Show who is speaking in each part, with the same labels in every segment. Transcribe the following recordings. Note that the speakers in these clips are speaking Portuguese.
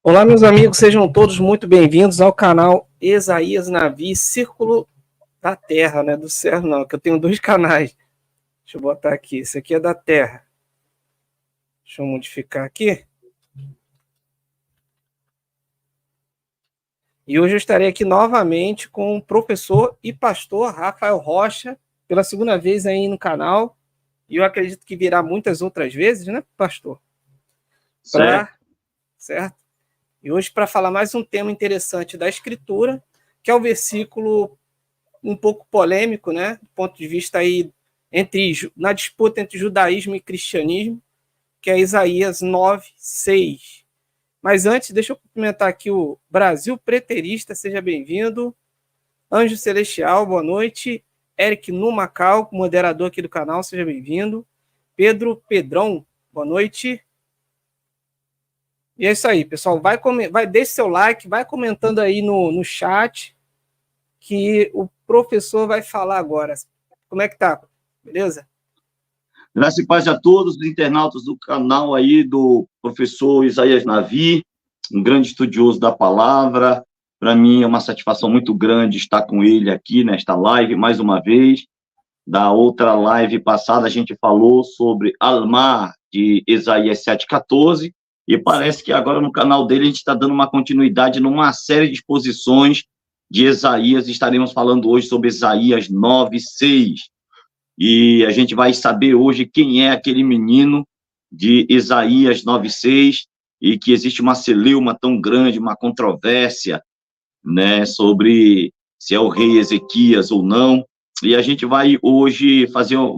Speaker 1: Olá, meus amigos, sejam todos muito bem-vindos ao canal Esaías Navi, Círculo da Terra, né? Do céu, não, que eu tenho dois canais. Deixa eu botar aqui, esse aqui é da Terra. Deixa eu modificar aqui. E hoje eu estarei aqui novamente com o professor e pastor Rafael Rocha, pela segunda vez aí no canal. E eu acredito que virá muitas outras vezes, né, pastor? Certo? E hoje para falar mais um tema interessante da Escritura, que é o versículo um pouco polêmico, né, do ponto de vista aí na disputa entre judaísmo e cristianismo, que é Isaías 9:6. Mas antes, deixa eu cumprimentar aqui o Brasil Preterista, seja bem-vindo. Anjo Celestial, boa noite. Eric Numacau, moderador aqui do canal, seja bem-vindo. Pedrão, boa noite. E é isso aí, pessoal. Deixe seu like, vai comentando aí no chat, que o professor vai falar agora. Como é que tá? Beleza?
Speaker 2: Graça e paz a todos os internautas do canal aí do professor Isaías Navi, um grande estudioso da palavra. Para mim é uma satisfação muito grande estar com ele aqui nesta live mais uma vez. Da outra live passada a gente falou sobre Almar de Isaías 7,14 e parece que agora no canal dele a gente está dando uma continuidade numa série de exposições de Isaías. Estaremos falando hoje sobre Isaías 9:6. E a gente vai saber hoje quem é aquele menino de Isaías 9:6 e que existe uma celeuma tão grande, uma controvérsia, né, sobre se é o rei Ezequias ou não. E a gente vai hoje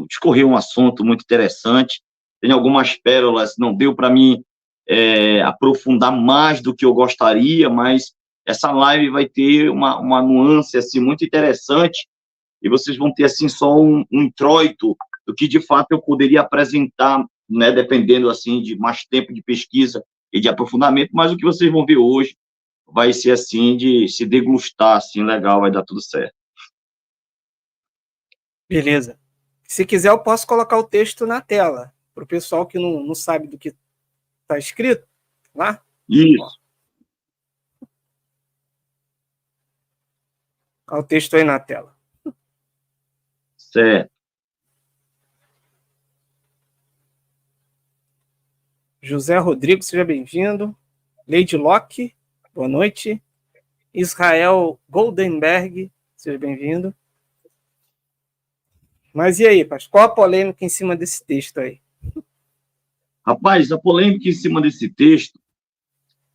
Speaker 2: discorrer um assunto muito interessante. Tem algumas pérolas, não deu para mim aprofundar mais do que eu gostaria, mas essa live vai ter uma nuance assim, muito interessante, e vocês vão ter, assim, só um introito do que, de fato, eu poderia apresentar, né, dependendo, assim, de mais tempo de pesquisa e de aprofundamento, mas o que vocês vão ver hoje vai ser, assim, de se degustar, assim, legal, vai dar tudo certo.
Speaker 1: Beleza. Se quiser, eu posso colocar o texto na tela, para o pessoal que não sabe do que está escrito, lá.
Speaker 2: Isso.
Speaker 1: Olha o texto aí na tela.
Speaker 2: Certo.
Speaker 1: José Rodrigo, seja bem-vindo. Lady Locke, boa noite. Israel Goldenberg, seja bem-vindo. Mas e aí, pastor? Qual a polêmica em cima desse texto aí?
Speaker 2: Rapaz, a polêmica em cima desse texto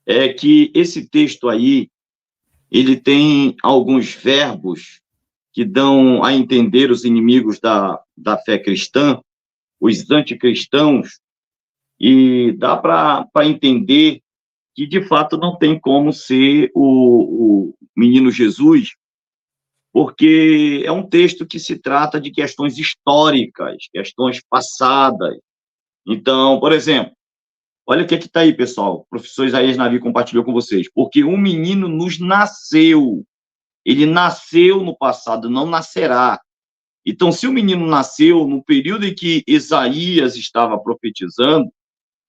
Speaker 2: é que esse texto aí, ele tem alguns verbos que dão a entender os inimigos da fé cristã, os anticristãos, e dá para entender que, de fato, não tem como ser o menino Jesus, porque é um texto que se trata de questões históricas, questões passadas. Então, por exemplo, olha o que está aí, pessoal, o professor Isaías Navi compartilhou com vocês, porque um menino nos nasceu, ele nasceu no passado, não nascerá. Então, se o menino nasceu no período em que Isaías estava profetizando,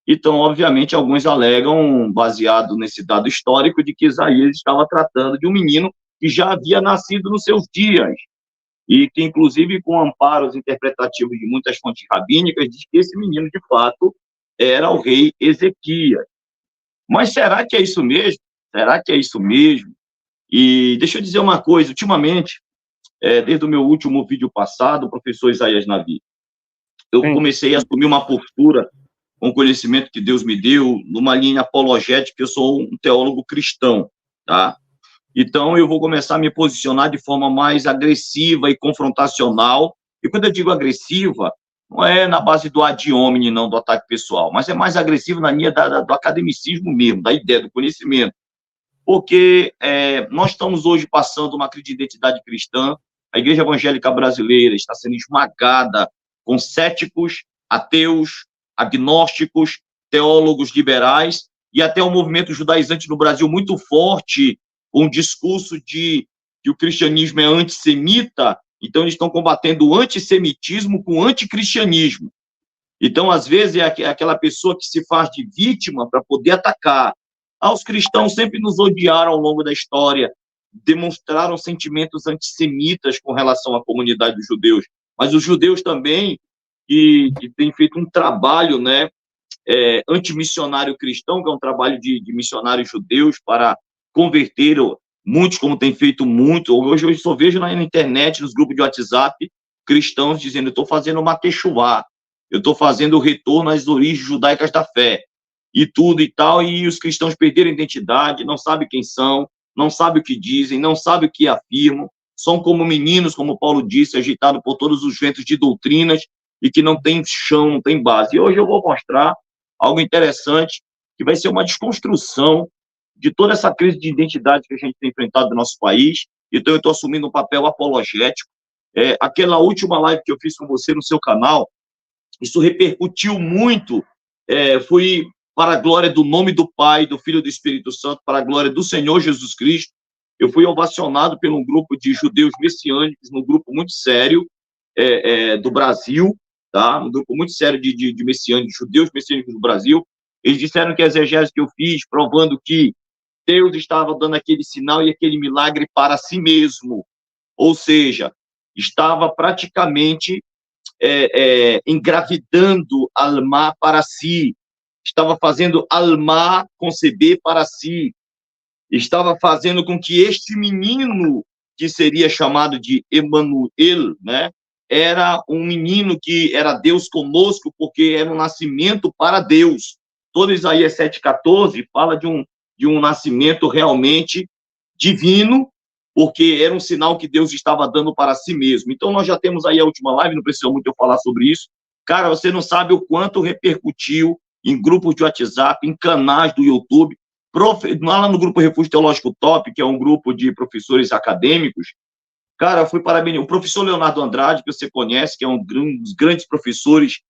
Speaker 2: então, obviamente, alguns alegam, baseado nesse dado histórico, de que Isaías estava tratando de um menino que já havia nascido nos seus dias, e que, inclusive, com amparos interpretativos de muitas fontes rabínicas, diz que esse menino, de fato, era o rei Ezequias. Mas será que é isso mesmo? Será que é isso mesmo? E deixa eu dizer uma coisa, ultimamente, desde o meu último vídeo passado, o professor Isaías Navi, eu comecei a assumir uma postura com o conhecimento que Deus me deu, numa linha apologética. Eu sou um teólogo cristão, tá? Então, eu vou começar a me posicionar de forma mais agressiva e confrontacional. E quando eu digo agressiva, não é na base do ad hominem, não do ataque pessoal, mas é mais agressivo na linha do academicismo mesmo, da ideia, do conhecimento. Porque nós estamos hoje passando uma crise de identidade cristã. A igreja evangélica brasileira está sendo esmagada com céticos, ateus, agnósticos, teólogos liberais, e até um movimento judaizante no Brasil muito forte, com um discurso de que o cristianismo é antissemita. Então, eles estão combatendo o antissemitismo com o anticristianismo. Então, às vezes, é aquela pessoa que se faz de vítima para poder atacar. Os cristãos sempre nos odiaram ao longo da história, demonstraram sentimentos antissemitas com relação à comunidade dos judeus, mas os judeus também, que têm feito um trabalho, né, antimissionário cristão, que é um trabalho de missionários judeus para converter muitos, como tem feito muito. Hoje eu só vejo na internet, nos grupos de WhatsApp, cristãos dizendo: eu estou fazendo uma techuvá, eu estou fazendo o retorno às origens judaicas da fé, e tudo e tal, e os cristãos perderam a identidade, não sabem quem são, não sabem o que dizem, não sabem o que afirmam, são como meninos, como Paulo disse, agitados por todos os ventos de doutrinas, e que não tem chão, não tem base. E hoje eu vou mostrar algo interessante, que vai ser uma desconstrução de toda essa crise de identidade que a gente tem enfrentado no nosso país. Então eu estou assumindo um papel apologético. Aquela última live que eu fiz com você no seu canal, isso repercutiu muito, foi para a glória do nome do Pai, do Filho e do Espírito Santo, para a glória do Senhor Jesus Cristo. Eu fui ovacionado por um grupo de judeus messiânicos, um grupo muito sério do Brasil, tá? Um grupo muito sério de messiânicos, judeus messiânicos do Brasil. Eles disseram que a exegese que eu fiz, provando que Deus estava dando aquele sinal e aquele milagre para si mesmo, ou seja, estava praticamente engravidando Alma para si, estava fazendo Alma conceber para si, estava fazendo com que este menino, que seria chamado de Emanuel, né, era um menino que era Deus conosco, porque era um nascimento para Deus. Todo Isaías 7,14 fala de um nascimento realmente divino, porque era um sinal que Deus estava dando para si mesmo. Então, nós já temos aí a última live, não precisa muito eu falar sobre isso. Cara, você não sabe o quanto repercutiu em grupos de WhatsApp, em canais do YouTube, lá no grupo Refúgio Teológico Top, que é um grupo de professores acadêmicos. Cara, fui parabenizar o professor Leonardo Andrade, que você conhece, que é um dos grandes professores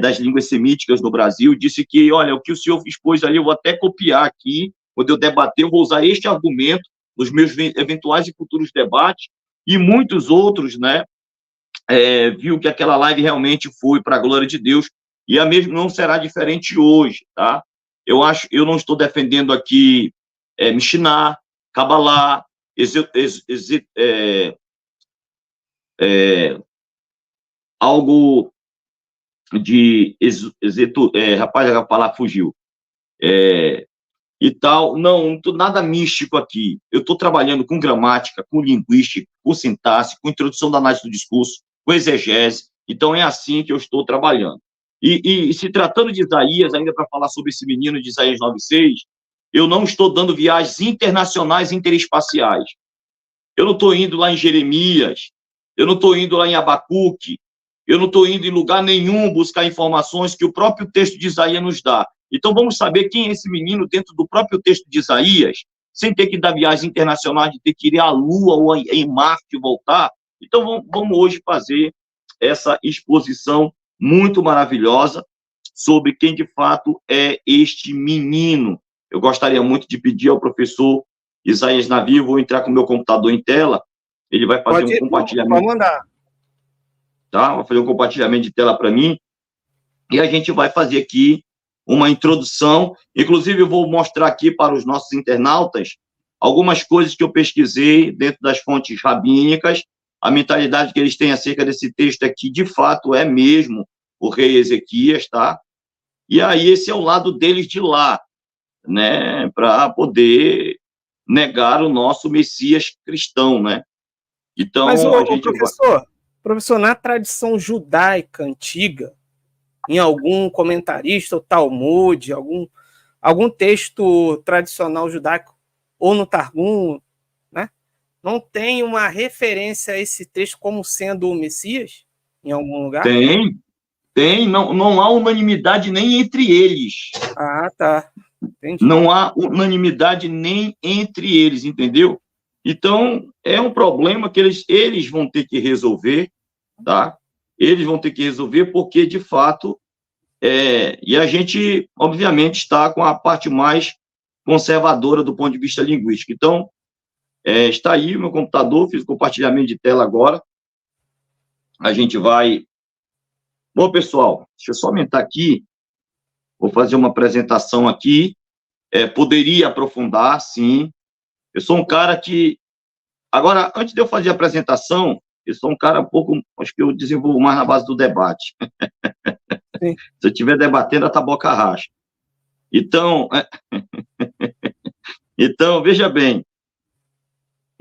Speaker 2: das línguas semíticas no Brasil, disse que, olha, o que o senhor expôs ali, eu vou até copiar aqui, quando eu debater, eu vou usar este argumento nos meus eventuais e futuros debates, e muitos outros, né, viu que aquela live realmente foi para a glória de Deus, e a mesma não será diferente hoje, tá? Eu não estou defendendo aqui Mishnah, Kabbalah, algo de rapaz, a palavra fugiu, e tal, não estou nada místico aqui. Eu estou trabalhando com gramática, com linguística, com sintaxe, com introdução da análise do discurso, com exegese. Então é assim que eu estou trabalhando. E se tratando de Isaías, ainda para falar sobre esse menino de Isaías 9,6, eu não estou dando viagens internacionais interespaciais. Eu não estou indo lá em Jeremias, eu não estou indo lá em Abacuque, eu não estou indo em lugar nenhum buscar informações que o próprio texto de Isaías nos dá. Então, vamos saber quem é esse menino dentro do próprio texto de Isaías, sem ter que dar viagem internacional, de ter que ir à Lua ou em Marte e voltar. Então, vamos hoje fazer essa exposição muito maravilhosa sobre quem, de fato, é este menino. Eu gostaria muito de pedir ao professor Isaías Navi, vou entrar com o meu computador em tela, ele vai fazer um compartilhamento.
Speaker 1: Pode mandar.
Speaker 2: Tá? Vai fazer um compartilhamento de tela para mim, e a gente vai fazer aqui uma introdução. Inclusive, eu vou mostrar aqui para os nossos internautas algumas coisas que eu pesquisei dentro das fontes rabínicas. A mentalidade que eles têm acerca desse texto aqui, de fato, é mesmo o rei Ezequias, tá? E aí, esse é o lado deles de lá, né? Para poder negar o nosso Messias cristão, né? Então,
Speaker 1: mas, professor, na tradição judaica antiga, em algum comentarista, ou Talmud, algum texto tradicional judaico, ou no Targum, né, não tem uma referência a esse texto como sendo o Messias, em algum lugar?
Speaker 2: Tem, não há unanimidade nem entre eles.
Speaker 1: Ah, tá. Entendi.
Speaker 2: Não há unanimidade nem entre eles, entendeu? Então, é um problema que eles vão ter que resolver, tá? Eles vão ter que resolver porque, de fato, e a gente, obviamente, está com a parte mais conservadora do ponto de vista linguístico. Então, está aí o meu computador, fiz o compartilhamento de tela agora. A gente vai... Bom, pessoal, deixa eu só aumentar aqui. Vou fazer uma apresentação aqui. poderia aprofundar, sim. Eu sou um cara que... Agora, antes de eu fazer a apresentação, eu sou um cara um pouco... Acho que eu desenvolvo mais na base do debate.
Speaker 1: Sim.
Speaker 2: Se eu estiver debatendo, a taboca racha. Então, veja bem.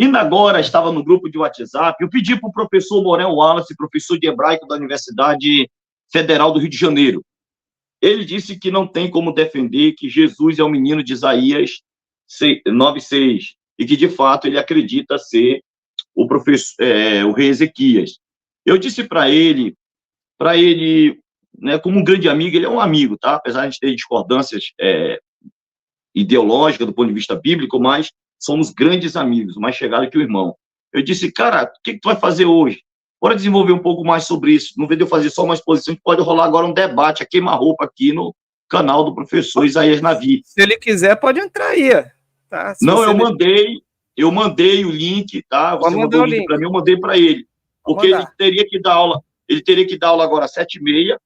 Speaker 2: Ainda agora, estava no grupo de WhatsApp, eu pedi para o professor Morel Wallace, professor de hebraico da Universidade Federal do Rio de Janeiro. Ele disse que não tem como defender que Jesus é o menino de Isaías 9:6, e que, de fato, ele acredita ser o rei Ezequias. Eu disse para ele, né, como um grande amigo, ele é um amigo, tá? Apesar de a gente ter discordâncias ideológicas do ponto de vista bíblico, mas somos grandes amigos, mais chegados que o irmão. Eu disse, cara, o que tu vai fazer hoje? Bora desenvolver um pouco mais sobre isso. Não vem de eu fazer só uma exposição, pode rolar agora um debate, a queima-roupa aqui no canal do professor Isaías Navi.
Speaker 1: Se ele quiser, pode entrar aí. Tá?
Speaker 2: Não, eu mandei o link, tá? Você mandou o link para mim, eu mandei para ele. Porque ele teria que dar aula agora às 7h30,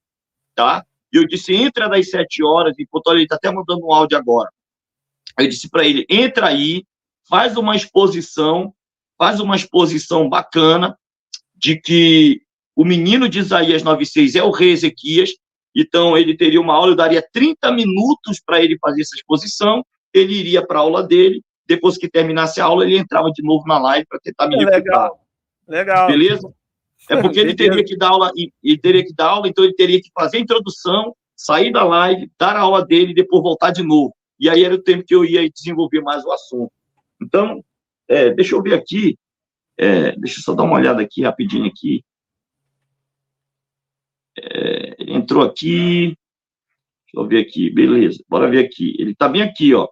Speaker 2: tá? E eu disse, entra das 7 horas, enquanto ele está até mandando um áudio agora. Eu disse para ele, entra aí, faz uma exposição bacana de que o menino de Isaías 9:6 é o rei Ezequias. Então, ele teria uma aula, eu daria 30 minutos para ele fazer essa exposição, ele iria para a aula dele, depois que terminasse a aula, ele entrava de novo na live para tentar me refutar.
Speaker 1: Legal.
Speaker 2: Beleza? É porque ele teria que dar aula, então ele teria que fazer a introdução, sair da live, dar a aula dele e depois voltar de novo. E aí era o tempo que eu ia desenvolver mais o assunto. Então, deixa eu ver aqui, deixa eu só dar uma olhada aqui, rapidinho aqui. Ele entrou aqui, deixa eu ver aqui, beleza, bora ver aqui. Ele tá bem aqui, ó.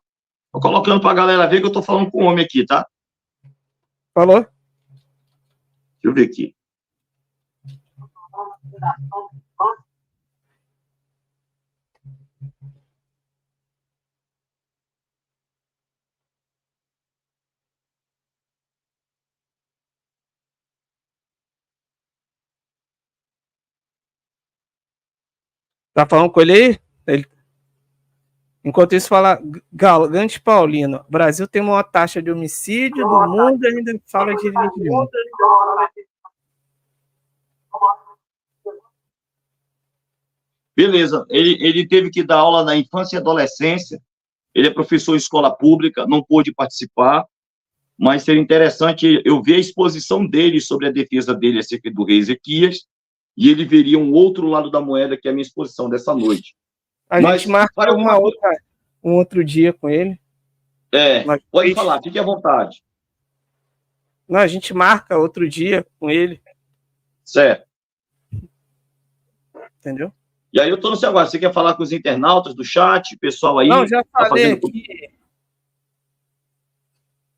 Speaker 2: Tô colocando pra galera ver que eu tô falando com o homem aqui, tá?
Speaker 1: Falou?
Speaker 2: Deixa eu ver aqui.
Speaker 1: Tá falando com ele aí? Enquanto isso, fala Galante Paulino. O Brasil tem uma taxa de homicídio do mundo e ainda fala de religião.
Speaker 2: Beleza. Ele teve que dar aula na infância e adolescência. Ele é professor em escola pública, não pôde participar, mas seria interessante eu ver a exposição dele sobre a defesa dele acerca do rei Ezequias, e ele veria um outro lado da moeda, que é a minha exposição dessa noite.
Speaker 1: A gente marca um outro dia com ele.
Speaker 2: Pode falar, fique à vontade.
Speaker 1: Não, a gente marca outro dia com ele.
Speaker 2: Certo.
Speaker 1: Entendeu?
Speaker 2: E aí eu estou no seu aguardo. Você quer falar com os internautas do chat, pessoal aí?
Speaker 1: Não, já falei aqui.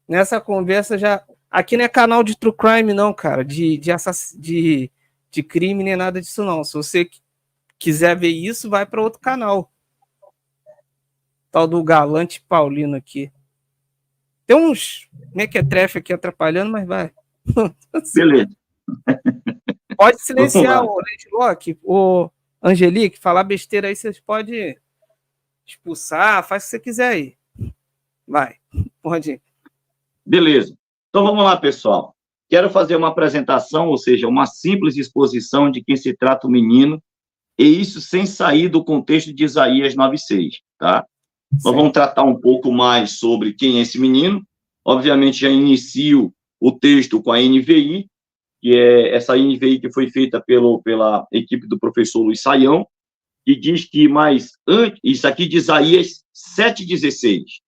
Speaker 1: Nessa conversa já... Aqui não é canal de true crime, não, cara. De crime, nem nada disso, não. Se você quiser ver isso, vai para outro canal. Tal do Galante Paulino aqui. Tem uns mequetrefe aqui atrapalhando, mas vai.
Speaker 2: Beleza.
Speaker 1: Pode silenciar o Lady o Angelique, falar besteira aí, vocês podem expulsar, faz o que você quiser aí. Vai, pode ir.
Speaker 2: Beleza. Então vamos lá, pessoal. Quero fazer uma apresentação, ou seja, uma simples exposição de quem se trata o menino, e isso sem sair do contexto de Isaías 9:6, tá? Nós vamos tratar um pouco mais sobre quem é esse menino. Obviamente, já inicio o texto com a NVI, que é essa NVI que foi feita pela equipe do professor Luiz Saião, que diz que isso aqui de Isaías 7:16.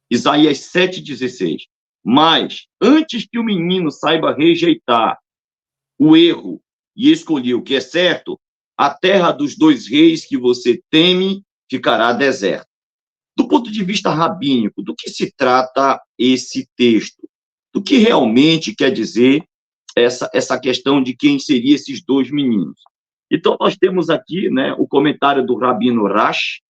Speaker 2: Isaías 7:16. Mas, antes que o menino saiba rejeitar o erro e escolher o que é certo, a terra dos 2 reis que você teme ficará deserta. Do ponto de vista rabínico, do que se trata esse texto? Do que realmente quer dizer essa questão de quem seriam esses 2 meninos? Então, nós temos aqui, né, o comentário do Rabino Rash,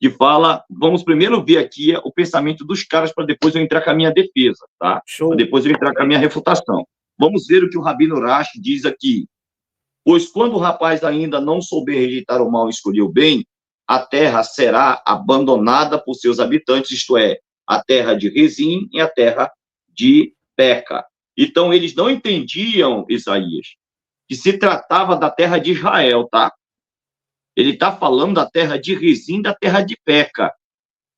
Speaker 2: que fala, vamos primeiro ver aqui o pensamento dos caras, para depois eu entrar com a minha defesa, tá? Para depois eu entrar com a minha refutação. Vamos ver o que o Rabino Rash diz aqui. Pois quando o rapaz ainda não souber rejeitar o mal e escolher o bem, a terra será abandonada por seus habitantes, isto é, a terra de Rezim e a terra de Peca. Então, eles não entendiam, Isaías, que se tratava da terra de Israel, tá? Ele está falando da terra de Rezim, da terra de Peca.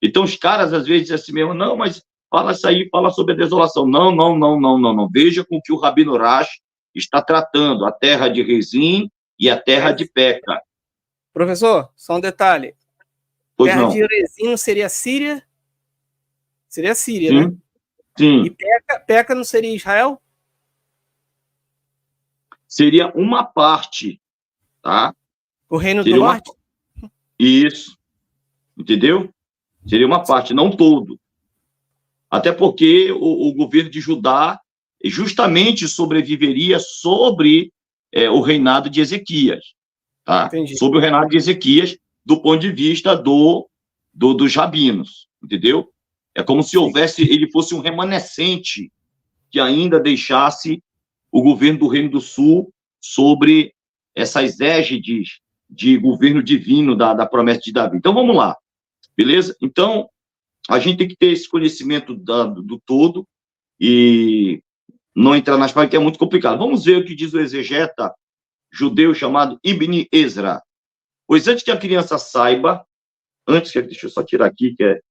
Speaker 2: Então, os caras, às vezes, dizem assim mesmo, não, mas fala isso aí, fala sobre a desolação. Não, não, não, não, não, não. Veja com que o Rabino Urash está tratando a terra de Rezim e a terra de Peca.
Speaker 1: Professor, só um detalhe.
Speaker 2: Pois
Speaker 1: terra
Speaker 2: não.
Speaker 1: de Rezim não seria Síria? Seria Síria,
Speaker 2: Sim,
Speaker 1: né?
Speaker 2: sim.
Speaker 1: E Peca não seria Israel?
Speaker 2: Seria uma parte, tá?
Speaker 1: O Reino
Speaker 2: Seria
Speaker 1: do
Speaker 2: uma...
Speaker 1: Norte?
Speaker 2: Isso. Entendeu? Seria uma parte, não todo. Até porque o governo de Judá justamente sobreviveria sobre o reinado de Ezequias. Tá?
Speaker 1: Entendi.
Speaker 2: Sobre o reinado de Ezequias, do ponto de vista dos rabinos. Entendeu? É como se houvesse, ele fosse um remanescente que ainda deixasse o governo do Reino do Sul sobre essas égides de governo divino da promessa de Davi. Então, vamos lá. Beleza? Então, a gente tem que ter esse conhecimento do todo e não entrar nas partes, que é muito complicado. Vamos ver o que diz o exegeta judeu chamado Ibn Ezra. Pois antes que a criança saiba, deixa eu só tirar aqui, que é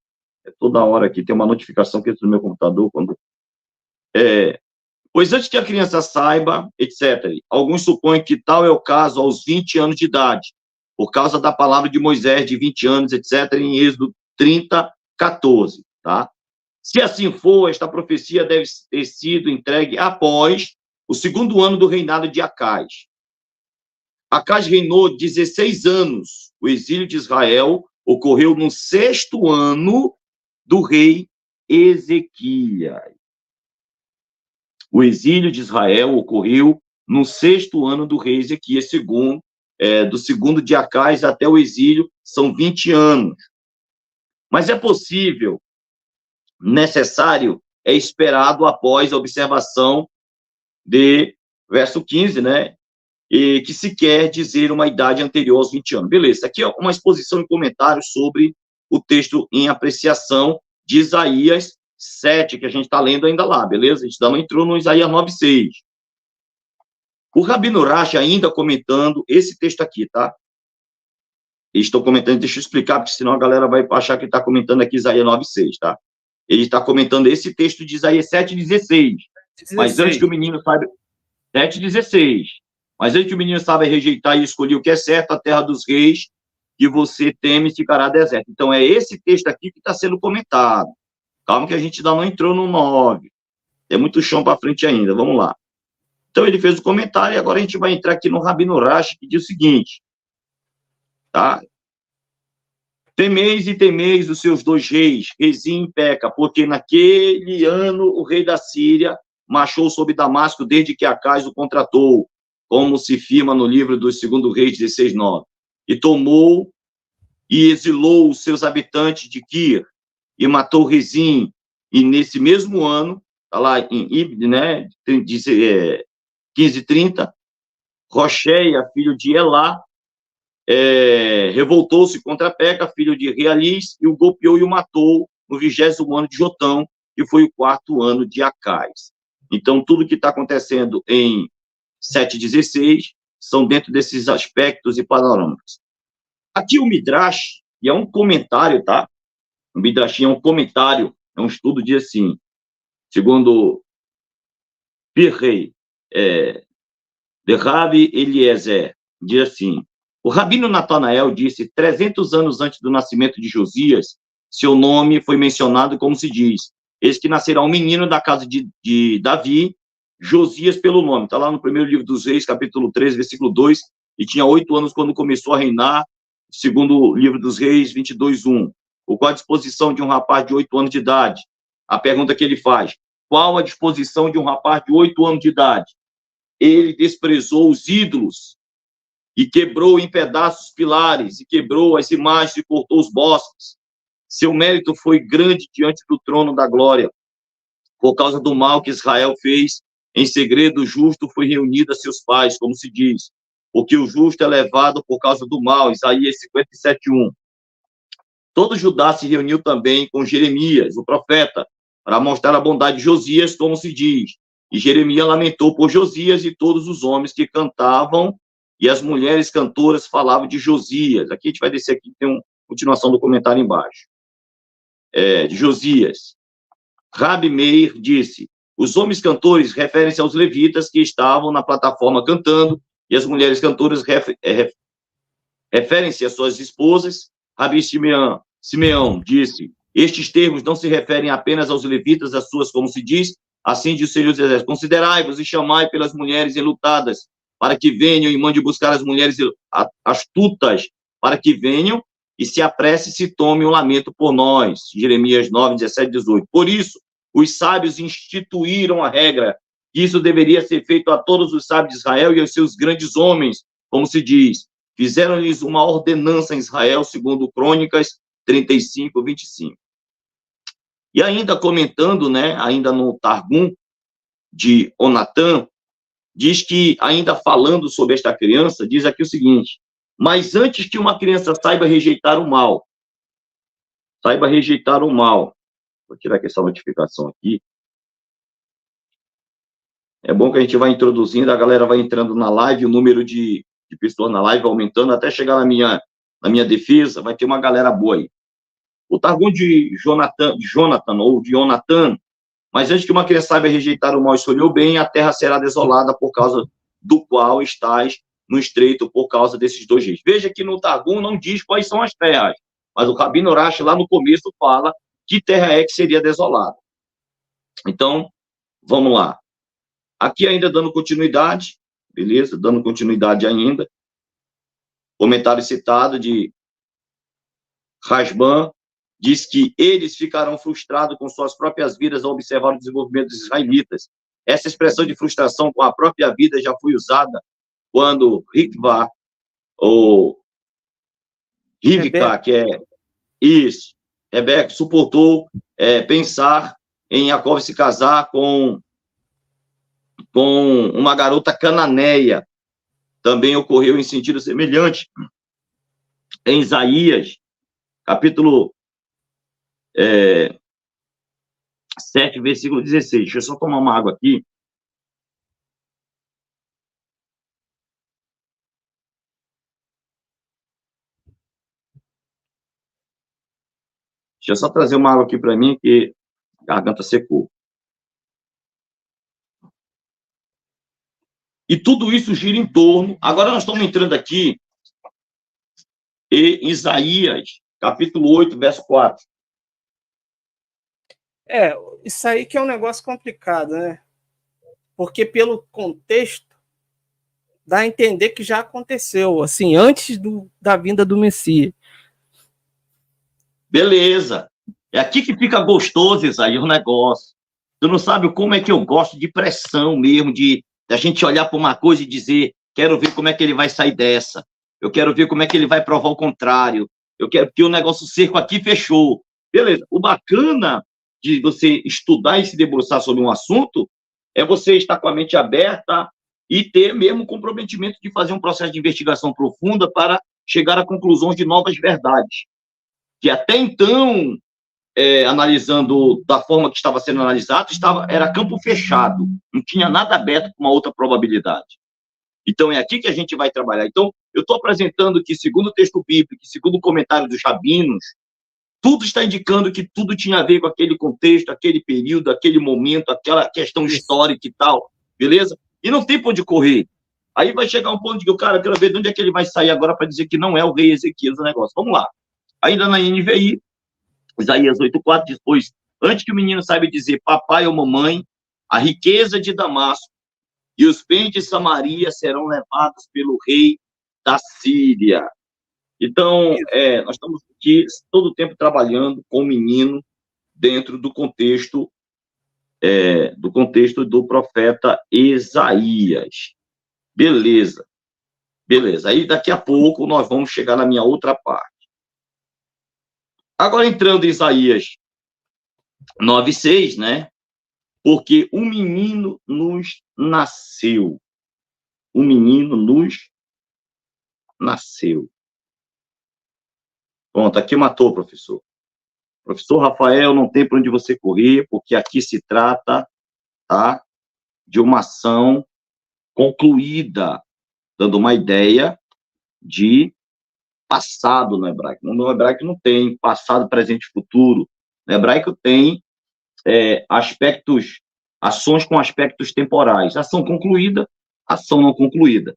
Speaker 2: toda hora aqui, tem uma notificação que entra no meu computador, pois antes que a criança saiba, etc. Alguns supõem que tal é o caso aos 20 anos de idade, por causa da palavra de Moisés de 20 anos, etc., em Êxodo 30, 14, tá? Se assim for, esta profecia deve ter sido entregue após o segundo ano do reinado de Acaz. Acaz reinou 16 anos. O exílio de Israel ocorreu no 6º ano do rei Ezequias. O exílio de Israel ocorreu no 6º ano do rei Ezequias, do segundo de Acaz até o exílio, são 20 anos. Mas é possível, necessário, é esperado após a observação de verso 15, né? E que se quer dizer uma idade anterior aos 20 anos. Beleza, aqui é uma exposição e comentários sobre o texto em apreciação de Isaías 7, que a gente está lendo ainda lá, beleza? A gente ainda não entrou no Isaías 9:6. O Rabino Urash ainda comentando esse texto aqui, tá? Eles estão comentando, deixa eu explicar, porque senão a galera vai achar que está comentando aqui Isaías 9:6, tá? Ele está comentando esse texto de Isaías 7:16. Mas antes que o menino saiba... 7:16. Mas antes que o menino saiba rejeitar e escolher o que é certo, a terra dos reis que você teme ficará deserta. Então, é esse texto aqui que está sendo comentado. Calma que a gente ainda não entrou no 9. Tem muito chão para frente ainda, vamos lá. Então, ele fez o comentário e agora a gente vai entrar aqui no Rabino Urash, que diz o seguinte, tá? Temeis e temeis os seus dois reis, Rezim e Peca, porque naquele ano o rei da Síria marchou sobre Damasco desde que Acaz o contratou, como se firma no livro do 2º Reis 16:9. E tomou e exilou os seus habitantes de Kir, e matou Rezim. E nesse mesmo ano, está lá em Ibn, né, 15:30, Rocheia, filho de Elá, revoltou-se contra Peca, filho de Realiz, e o golpeou e o matou no 20º ano de Jotão, que foi o 4º ano de Acaz. Então, tudo que está acontecendo em 7:16 são dentro desses aspectos e panoramas. Aqui o Midrash, e é um comentário, tá? O Midrash é um comentário, é um estudo, diz assim, segundo Pirrei, de Rabi Eliezer, diz assim, o Rabino Natanael disse, 300 anos antes do nascimento de Josias, seu nome foi mencionado como se diz, eis que nascerá um menino da casa de Davi, Josias pelo nome. Está lá no primeiro livro dos Reis, capítulo 3, versículo 2, e tinha 8 anos quando começou a reinar, segundo livro dos Reis, 22:1. Ou qual a disposição de um rapaz de 8 anos de idade? A pergunta que ele faz, qual a disposição de um rapaz de 8 anos de idade? Ele desprezou os ídolos e quebrou em pedaços os pilares, e quebrou as imagens e cortou os bosques. Seu mérito foi grande diante do trono da glória. Por causa do mal que Israel fez, em segredo o justo foi reunido a seus pais, como se diz. Porque o justo é levado por causa do mal, Isaías 57:1. Todo Judá se reuniu também com Jeremias, o profeta, para mostrar a bondade de Josias, como se diz. E Jeremias lamentou por Josias e todos os homens que cantavam, e as mulheres cantoras falavam de Josias. Aqui a gente vai descer aqui, tem uma continuação do comentário embaixo. De Josias. Rabi Meir disse: os homens cantores referem-se aos levitas que estavam na plataforma cantando, e as mulheres cantoras referem-se às suas esposas. Rabi Simeão disse: estes termos não se referem apenas aos levitas, às suas, como se diz, assim diz o Senhor dos Exércitos: considerai-vos e chamai pelas mulheres enlutadas, para que venham, e mande buscar as mulheres astutas, para que venham, e se apresse e se tome um lamento por nós. Jeremias 9, 17, 18. Por isso, os sábios instituíram a regra, que isso deveria ser feito a todos os sábios de Israel e aos seus grandes homens, como se diz. Fizeram-lhes uma ordenança em Israel, segundo Crônicas 35, 25. E ainda comentando, né, ainda no Targum de Onatan, diz que, ainda falando sobre esta criança, diz aqui o seguinte: mas antes que uma criança saiba rejeitar o mal, vou tirar aqui essa notificação aqui, é bom que a gente vai introduzindo, a galera vai entrando na live, o número de pessoas na live vai aumentando, até chegar na minha defesa, vai ter uma galera boa aí. O Targum de Jonathan, ou de Onatan: mas antes que uma criança saiba rejeitar o mal e escolher o bem, a terra será desolada por causa do qual estás no estreito, por causa desses dois reis. Veja que no Targum não diz quais são as terras, mas o Rabino Urash lá no começo fala que terra é que seria desolada. Então, vamos lá. Aqui ainda dando continuidade, beleza? Dando continuidade ainda. Comentário citado de Rasban, diz que eles ficarão frustrados com suas próprias vidas ao observar o desenvolvimento dos israelitas. Essa expressão de frustração com a própria vida já foi usada quando Rivka, ou Rivka, que é isso, Rebeca suportou pensar em Jacob se casar com uma garota cananeia. Também ocorreu em sentido semelhante em Isaías, capítulo 7, versículo 16. Deixa eu só tomar uma água aqui. Deixa eu só trazer uma água aqui para mim, que a garganta secou. E tudo isso gira em torno... Agora nós estamos entrando aqui em Isaías, capítulo 8, verso 4.
Speaker 1: Isso aí que é um negócio complicado, né? Porque pelo contexto dá a entender que já aconteceu, assim, antes da vinda do Messias.
Speaker 2: Beleza. É aqui que fica gostoso, Isaías, o negócio. Tu não sabe como é que eu gosto de pressão mesmo, de a gente olhar para uma coisa e dizer: quero ver como é que ele vai sair dessa. Eu quero ver como é que ele vai provar o contrário. Eu quero que o negócio seco aqui fechou. Beleza. O bacana de você estudar e se debruçar sobre um assunto é você estar com a mente aberta e ter mesmo o comprometimento de fazer um processo de investigação profunda para chegar a conclusões de novas verdades. Que até então, analisando da forma que estava sendo analisado, era campo fechado, não tinha nada aberto com uma outra probabilidade. Então, é aqui que a gente vai trabalhar. Então, eu estou apresentando que, segundo o texto bíblico, segundo o comentário dos rabinos, tudo está indicando que tudo tinha a ver com aquele contexto, aquele período, aquele momento, aquela questão histórica e tal, beleza? E não tem para onde correr. Aí vai chegar um ponto de que o cara, quero ver de onde é que ele vai sair agora para dizer que não é o rei Ezequias o negócio. Vamos lá. Ainda na NVI, Isaías 8,4 diz: pois antes que o menino saiba dizer papai ou mamãe, a riqueza de Damasco e os bens de Samaria serão levados pelo rei da Síria. Então, nós estamos aqui todo o tempo trabalhando com o menino dentro do contexto do profeta Isaías. Beleza. Aí, daqui a pouco, nós vamos chegar na minha outra parte. Agora, entrando em Isaías 9,6, né? Porque um menino nos nasceu. Um menino nos nasceu. Pronto, aqui matou, professor. Professor Rafael, não tem para onde você correr, porque aqui se trata, tá, de uma ação concluída, dando uma ideia de passado no hebraico. No hebraico não tem passado, presente e futuro. No hebraico tem ações com aspectos temporais. Ação concluída, ação não concluída.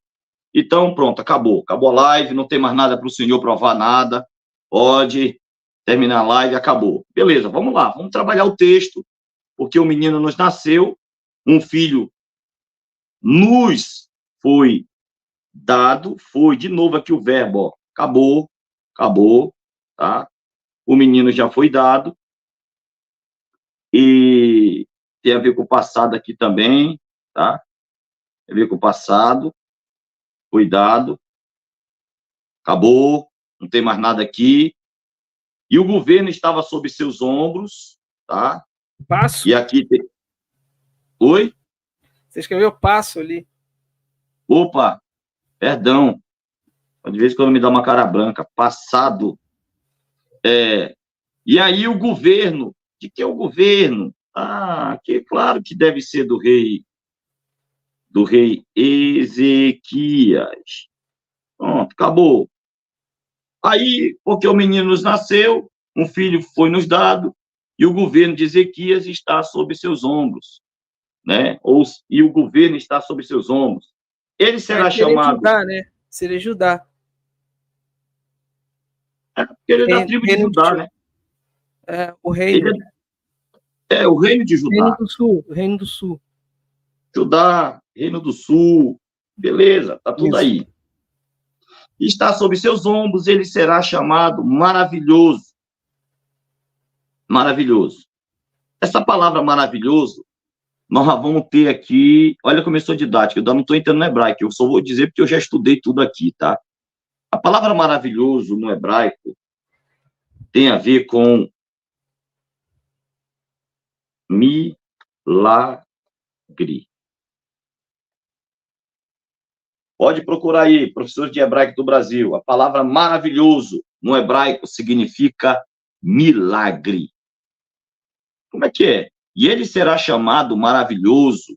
Speaker 2: Então, pronto, acabou a live, não tem mais nada para o senhor provar nada, pode terminar a live, acabou. Beleza, vamos lá, vamos trabalhar o texto, porque o menino nos nasceu, um filho nos foi dado, foi, de novo aqui o verbo, ó, acabou, tá? O menino já foi dado, e tem a ver com o passado aqui também, tá? Tem a ver com o passado, foi dado, acabou, não tem mais nada aqui, e o governo estava sob seus ombros, tá?
Speaker 1: Passo?
Speaker 2: E aqui tem... Oi?
Speaker 1: Você escreveu passo ali.
Speaker 2: Opa, perdão, de vez em quando me dá uma cara branca, passado. E aí o governo, de que é o governo? Que claro que deve ser do rei Ezequias. Pronto, acabou. Aí, porque o menino nos nasceu, um filho foi nos dado, e o governo de Ezequias está sob seus ombros, né? E o governo está sob seus ombros. Ele será chamado...
Speaker 1: Judá, né? Seria Judá.
Speaker 2: Porque ele é da tribo de Judá, né?
Speaker 1: O reino.
Speaker 2: O reino de Judá.
Speaker 1: Reino do Sul.
Speaker 2: Judá, Reino do Sul, beleza, tá tudo aí. Está sob seus ombros, ele será chamado maravilhoso. Maravilhoso. Essa palavra maravilhoso, nós vamos ter aqui, olha como eu sou didático, eu não estou entrando no hebraico, eu só vou dizer porque eu já estudei tudo aqui, tá? A palavra maravilhoso no hebraico tem a ver com milagre. Pode procurar aí, professores de hebraico do Brasil. A palavra maravilhoso no hebraico significa milagre. Como é que é? E ele será chamado maravilhoso,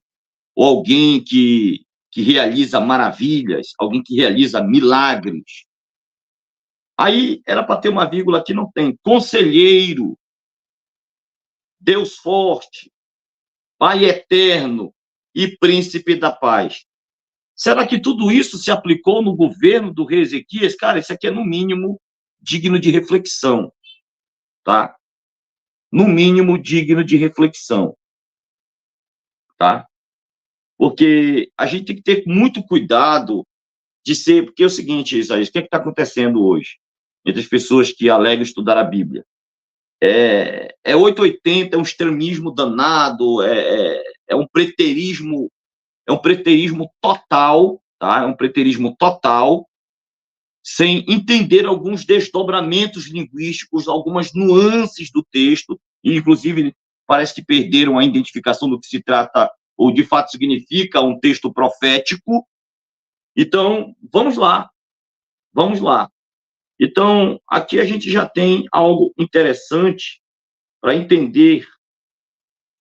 Speaker 2: ou alguém que realiza maravilhas, alguém que realiza milagres. Aí era para ter uma vírgula que não tem. Conselheiro, Deus forte, Pai eterno e príncipe da paz. Será que tudo isso se aplicou no governo do rei Ezequias? Cara, isso aqui é, no mínimo, digno de reflexão, tá? No mínimo, digno de reflexão, tá? Porque a gente tem que ter muito cuidado de ser... Porque é o seguinte, Isaías, o que está acontecendo hoje entre as pessoas que alegam estudar a Bíblia? É 880, é um extremismo danado, é um preterismo... É um preterismo total, tá? É um preterismo total, sem entender alguns desdobramentos linguísticos, algumas nuances do texto, e, inclusive, parece que perderam a identificação do que se trata, ou de fato significa um texto profético. Então, vamos lá. Então, aqui a gente já tem algo interessante para entender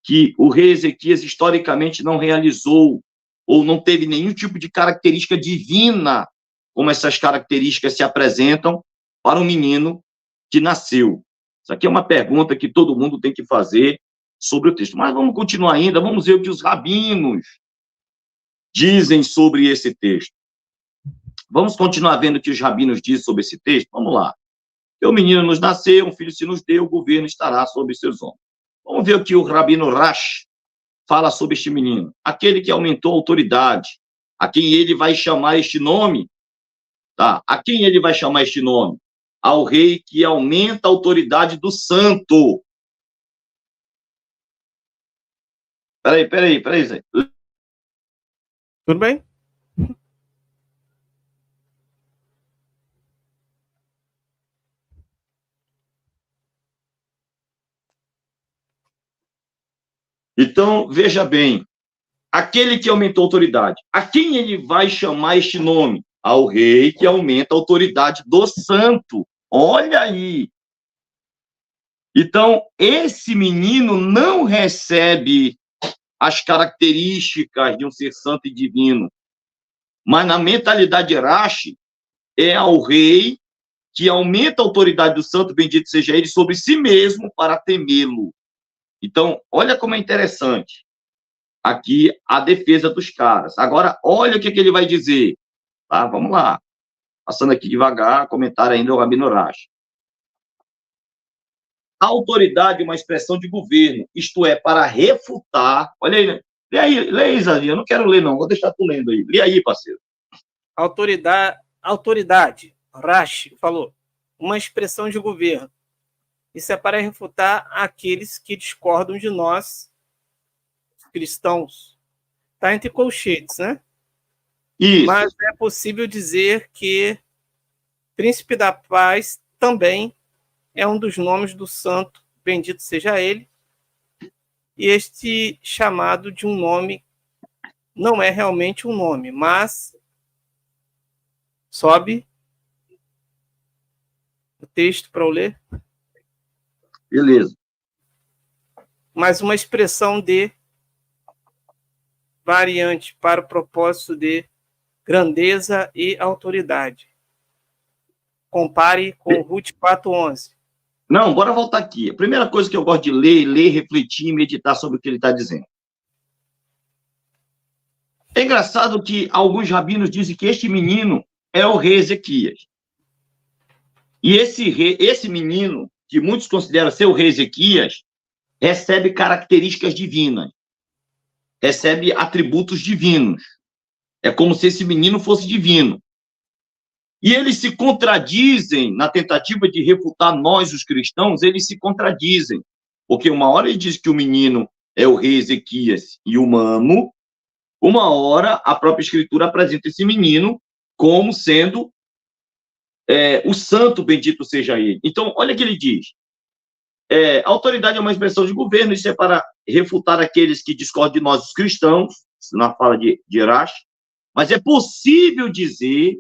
Speaker 2: que o rei Ezequias, historicamente, não realizou ou não teve nenhum tipo de característica divina, como essas características se apresentam para um menino que nasceu. Isso aqui é uma pergunta que todo mundo tem que fazer sobre o texto. Mas vamos continuar ainda, vamos ver o que os rabinos dizem sobre esse texto. Vamos continuar vendo o que os rabinos dizem sobre esse texto? Vamos lá. O menino nos nasceu, um filho se nos deu, o governo estará sobre seus ombros. Vamos ver o que o rabino Rash fala sobre este menino. Aquele que aumentou a autoridade, a quem ele vai chamar este nome, tá? A quem ele vai chamar este nome? Ao rei que aumenta a autoridade do santo. Peraí, Zé.
Speaker 1: Tudo bem?
Speaker 2: Então, veja bem, aquele que aumentou a autoridade, a quem ele vai chamar este nome? Ao rei que aumenta a autoridade do santo. Olha aí. Então, esse menino não recebe as características de um ser santo e divino, mas na mentalidade de Rashi, é ao rei que aumenta a autoridade do santo, bendito seja ele, sobre si mesmo para temê-lo. Então, olha como é interessante aqui a defesa dos caras. Agora, olha o que ele vai dizer. Tá? Vamos lá. Passando aqui devagar, comentário ainda do Rabino Rashi. A autoridade é uma expressão de governo, isto é, para refutar. Olha aí, né? Lê aí, Zaninha. Eu não quero ler, não. Vou deixar tu lendo aí. Lê aí, parceiro.
Speaker 1: Autoridade, Rashi falou, uma expressão de governo. Isso é para refutar aqueles que discordam de nós, cristãos. Está entre colchetes, né?
Speaker 2: Isso.
Speaker 1: Mas é possível dizer que Príncipe da Paz também é um dos nomes do santo, bendito seja ele, e este chamado de um nome não é realmente um nome, mas sobe o texto para eu ler.
Speaker 2: Beleza.
Speaker 1: Mas uma expressão de variante para o propósito de grandeza e autoridade. Compare com Ruth 4:11.
Speaker 2: Não, bora voltar aqui. A primeira coisa que eu gosto de ler, refletir e meditar sobre o que ele está dizendo. É engraçado que alguns rabinos dizem que este menino é o rei Ezequias. E esse menino, que muitos consideram ser o rei Ezequias, recebe características divinas, recebe atributos divinos. É como se esse menino fosse divino. E eles se contradizem na tentativa de refutar nós, os cristãos, eles se contradizem. Porque uma hora ele diz que o menino é o rei Ezequias e humano, uma hora a própria Escritura apresenta esse menino como sendo o santo, bendito seja ele. Então, olha o que ele diz. Autoridade é uma expressão de governo, isso é para refutar aqueles que discordam de nós, os cristãos, na fala de Rashi, mas é possível dizer,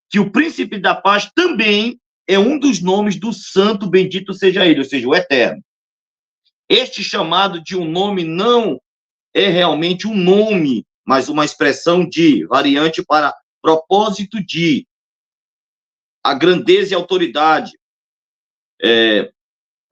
Speaker 2: que o príncipe da paz também é um dos nomes do santo, bendito seja ele, ou seja, o eterno. Este chamado de um nome não é realmente um nome, mas uma expressão de, variante para propósito de, a grandeza e autoridade.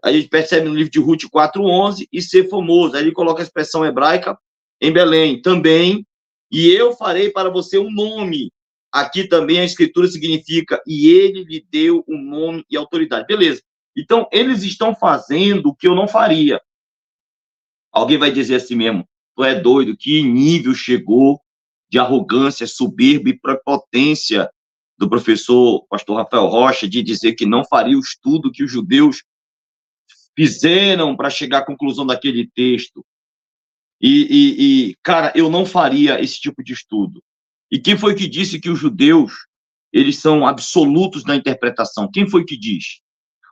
Speaker 2: A gente percebe no livro de Ruth 4:11, e ser famoso. Aí ele coloca a expressão hebraica em Belém também, e eu farei para você um nome. Aqui também a escritura significa, e ele lhe deu um nome e autoridade. Beleza. Então, eles estão fazendo o que eu não faria. Alguém vai dizer assim mesmo, tu é doido, que nível chegou de arrogância, soberba e prepotência do professor pastor Rafael Rocha de dizer que não faria o estudo que os judeus fizeram para chegar à conclusão daquele texto. Cara, eu não faria esse tipo de estudo. E quem foi que disse que os judeus, eles são absolutos na interpretação? Quem foi que diz?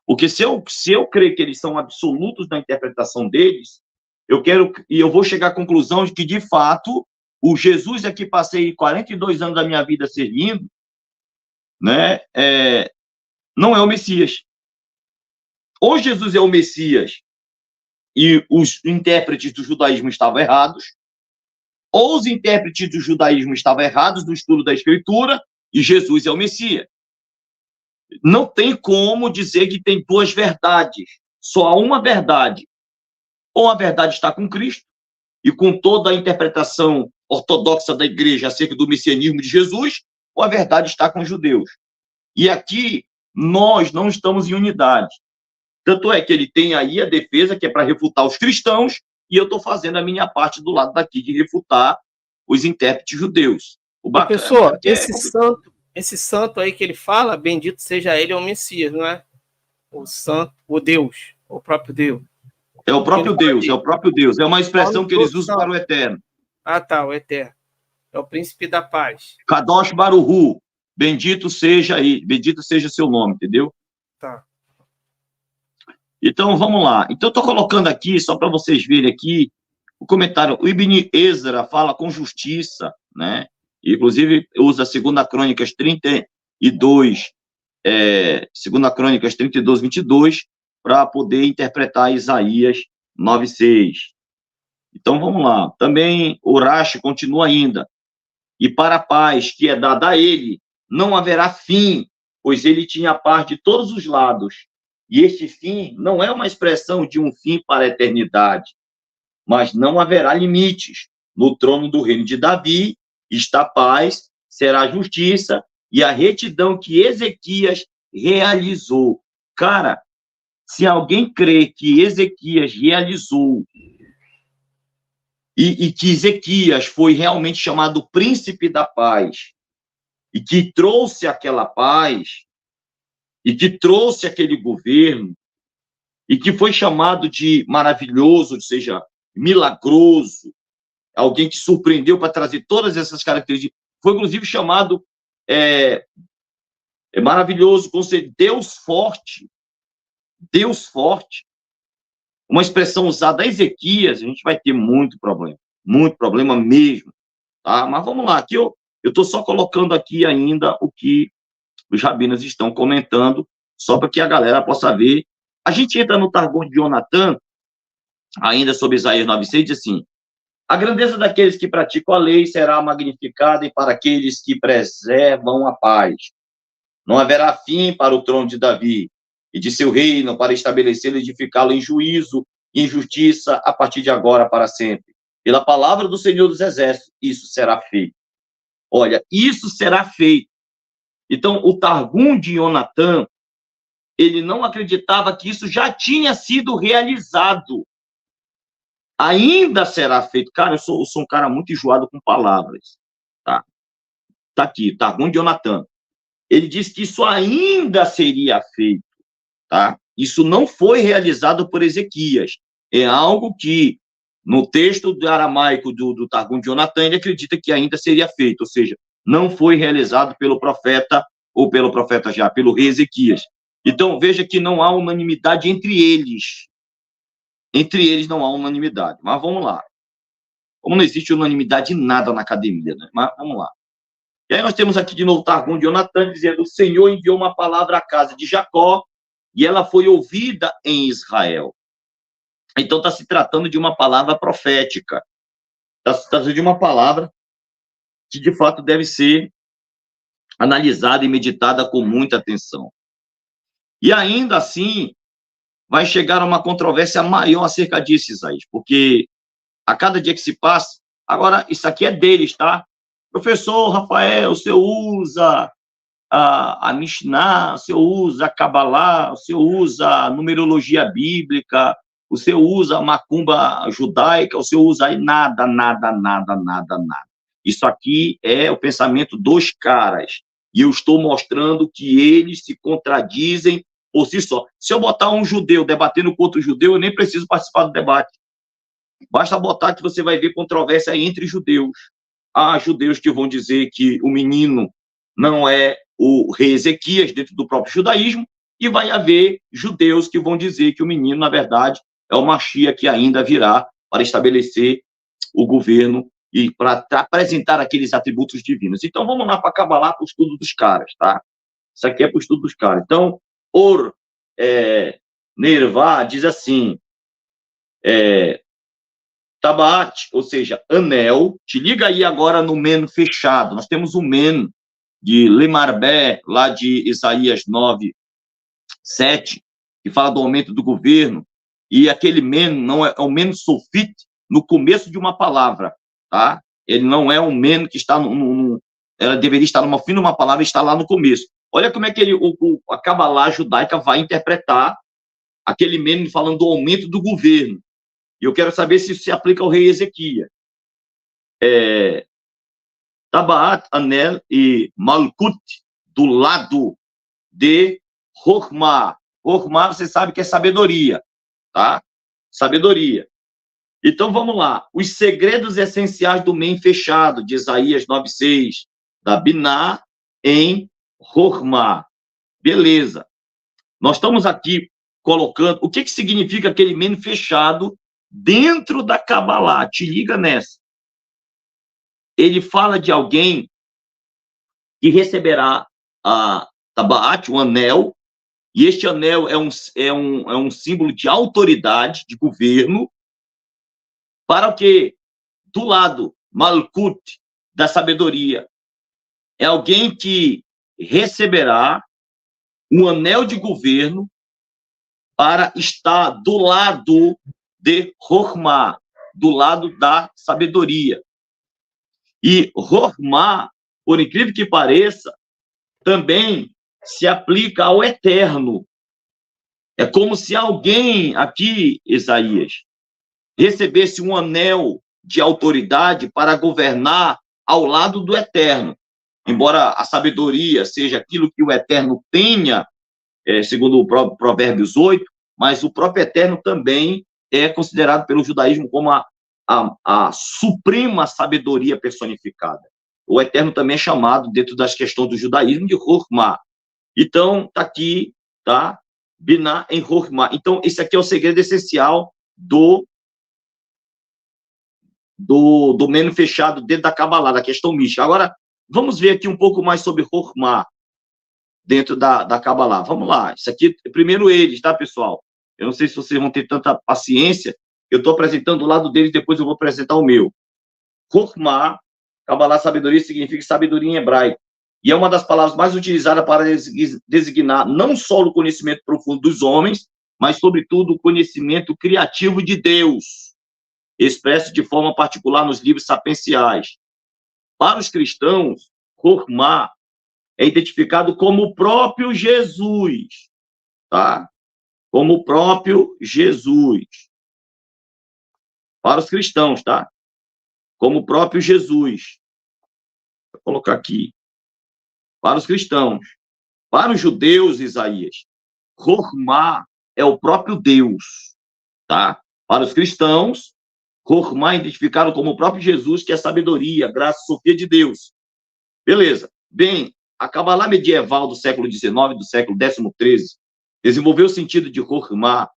Speaker 2: Porque se eu crer que eles são absolutos na interpretação deles, eu vou chegar à conclusão de que, de fato, o Jesus a que passei 42 anos da minha vida servindo, né, não é o Messias. Ou Jesus é o Messias e os intérpretes do judaísmo estavam errados, ou os intérpretes do judaísmo estavam errados no estudo da Escritura e Jesus é o Messias. Não tem como dizer que tem duas verdades, só há uma verdade. Ou a verdade está com Cristo e com toda a interpretação ortodoxa da igreja acerca do messianismo de Jesus, ou a verdade está com os judeus. E aqui nós não estamos em unidade. Tanto é que ele tem aí a defesa, que é para refutar os cristãos, e eu estou fazendo a minha parte do lado daqui, de refutar os intérpretes judeus.
Speaker 1: Professor, esse santo aí que ele fala, bendito seja ele, é o Messias, não é? O santo, o Deus, o próprio Deus.
Speaker 2: É o próprio Deus, é o próprio Deus. É uma expressão que eles usam para o eterno.
Speaker 1: Ah, tá, o eterno. É o príncipe da paz.
Speaker 2: Kadosh Baruhu, bendito seja seu nome, entendeu?
Speaker 1: Tá.
Speaker 2: Então, vamos lá. Então, eu estou colocando aqui, só para vocês verem aqui, o comentário. O Ibn Ezra fala com justiça, né? Inclusive, usa a 2 Crônicas 32, 2 Crônicas 32, 22, para poder interpretar Isaías 9:6. Então, vamos lá. Também Urashi continua ainda. E para a paz que é dada a ele, não haverá fim, pois ele tinha paz de todos os lados. E este fim não é uma expressão de um fim para a eternidade, mas não haverá limites. No trono do reino de Davi está paz, será justiça e a retidão que Ezequias realizou. Cara, se alguém crê que Ezequias realizou e que Ezequias foi realmente chamado príncipe da paz e que trouxe aquela paz e que trouxe aquele governo e que foi chamado de maravilhoso, ou seja, milagroso, alguém que surpreendeu para trazer todas essas características, foi inclusive chamado maravilhoso, Deus forte, uma expressão usada a Ezequias, a gente vai ter muito problema mesmo, tá? Mas vamos lá, aqui eu estou só colocando aqui ainda o que os rabinos estão comentando, só para que a galera possa ver. A gente entra no Targum de Jonatã, ainda sobre Isaías 9:6, diz assim: a grandeza daqueles que praticam a lei será magnificada e para aqueles que preservam a paz. Não haverá fim para o trono de Davi e de seu reino para estabelecê-lo e edificá-lo em juízo e em justiça a partir de agora para sempre. Pela palavra do Senhor dos Exércitos, isso será feito. Olha, isso será feito. Então, o Targum de Jonatã, ele não acreditava que isso já tinha sido realizado. Ainda será feito. Cara, eu sou um cara muito enjoado com palavras. Tá aqui, Targum de Jonatã. Ele diz que isso ainda seria feito. Tá? Isso não foi realizado por Ezequias. É algo que, no texto do aramaico do Targum de Jonatã, ele acredita que ainda seria feito. Ou seja, não foi realizado pelo profeta, pelo rei Ezequias. Então, veja que não há unanimidade entre eles. Entre eles não há unanimidade. Mas vamos lá. Como não existe unanimidade em nada na academia, né? Mas vamos lá. E aí nós temos aqui de novo o Targum de Jonatã dizendo: o Senhor enviou uma palavra à casa de Jacó e ela foi ouvida em Israel. Então está se tratando de uma palavra profética. Está se tratando de uma palavra que de fato deve ser analisada e meditada com muita atenção. E ainda assim, vai chegar a uma controvérsia maior acerca disso, Isaías, porque a cada dia que se passa, agora, isso aqui é deles, tá? Professor Rafael, o senhor usa a Mishnah, o senhor usa a Kabbalah, o senhor usa a numerologia bíblica, o senhor usa a macumba judaica, o senhor usa aí nada. Isso aqui é o pensamento dos caras. E eu estou mostrando que eles se contradizem por si só. Se eu botar um judeu debatendo com outro judeu, eu nem preciso participar do debate. Basta botar que você vai ver controvérsia entre judeus. Há judeus que vão dizer que o menino não é o rei Ezequias dentro do próprio judaísmo, e vai haver judeus que vão dizer que o menino, na verdade, é o Mashiach que ainda virá para estabelecer o governo e para apresentar aqueles atributos divinos. Então, vamos lá para acabar lá para o estudo dos caras, tá? Isso aqui é para o estudo dos caras. Então, Nervá diz assim, Tabat, ou seja, anel, te liga aí agora no men fechado. Nós temos o men de Lemarbé, lá de Isaías 9:7, que fala do aumento do governo, e aquele men não é o men sulfit no começo de uma palavra, tá? Ele não é um men que está ela deveria estar no fim de uma palavra e está lá no começo. Olha como é que a Kabbalah judaica vai interpretar aquele men falando do aumento do governo. E eu quero saber se isso se aplica ao rei Ezequias. Tabaat, Anel e Malkut, do lado de Chokhmah. Chokhmah, você sabe que é sabedoria, tá? Sabedoria. Então, vamos lá. Os segredos essenciais do men fechado, de Isaías 9:6, da Biná em Chokhmah. Beleza. Nós estamos aqui colocando... O que significa aquele men fechado dentro da Kabbalah? Te liga nessa. Ele fala de alguém que receberá tabaat, um anel, e este anel é um símbolo de autoridade, de governo, para o que, do lado, malkut, da sabedoria, é alguém que receberá um anel de governo para estar do lado de Chokhmah, do lado da sabedoria. E Chokhmah, por incrível que pareça, também se aplica ao eterno. É como se alguém aqui, Isaías, recebesse um anel de autoridade para governar ao lado do eterno. Embora a sabedoria seja aquilo que o eterno tenha, segundo o próprio Provérbios 8, mas o próprio eterno também é considerado pelo judaísmo como a suprema sabedoria personificada. O eterno também é chamado, dentro das questões do judaísmo, de Chokhmah. Então, está aqui, tá? Binah em Chokhmah. Então, esse aqui é o segredo essencial do domínio fechado dentro da Kabbalah, da questão mística. Agora, vamos ver aqui um pouco mais sobre Chokhmah dentro da Kabbalah. Vamos lá. Isso aqui, primeiro eles, tá, pessoal? Eu não sei se vocês vão ter tanta paciência. Eu estou apresentando o lado deles, depois eu vou apresentar o meu. Chokhmah, Kabbalah, sabedoria, significa sabedoria em hebraico. E é uma das palavras mais utilizadas para designar não só o conhecimento profundo dos homens, mas, sobretudo, o conhecimento criativo de Deus, expresso de forma particular nos livros sapienciais. Para os cristãos, Chokhmah é identificado como o próprio Jesus, tá? Como o próprio Jesus. Para os cristãos, tá? Como o próprio Jesus. Vou colocar aqui. Para os cristãos. Para os judeus, Isaías, Chokhmah é o próprio Deus, tá? Para os cristãos, Chokhmah é identificado como o próprio Jesus, que é sabedoria, graça, sofia de Deus. Beleza. Bem, a Kabbalah medieval do século XIX, do século XIII, desenvolveu o sentido de Chokhmah,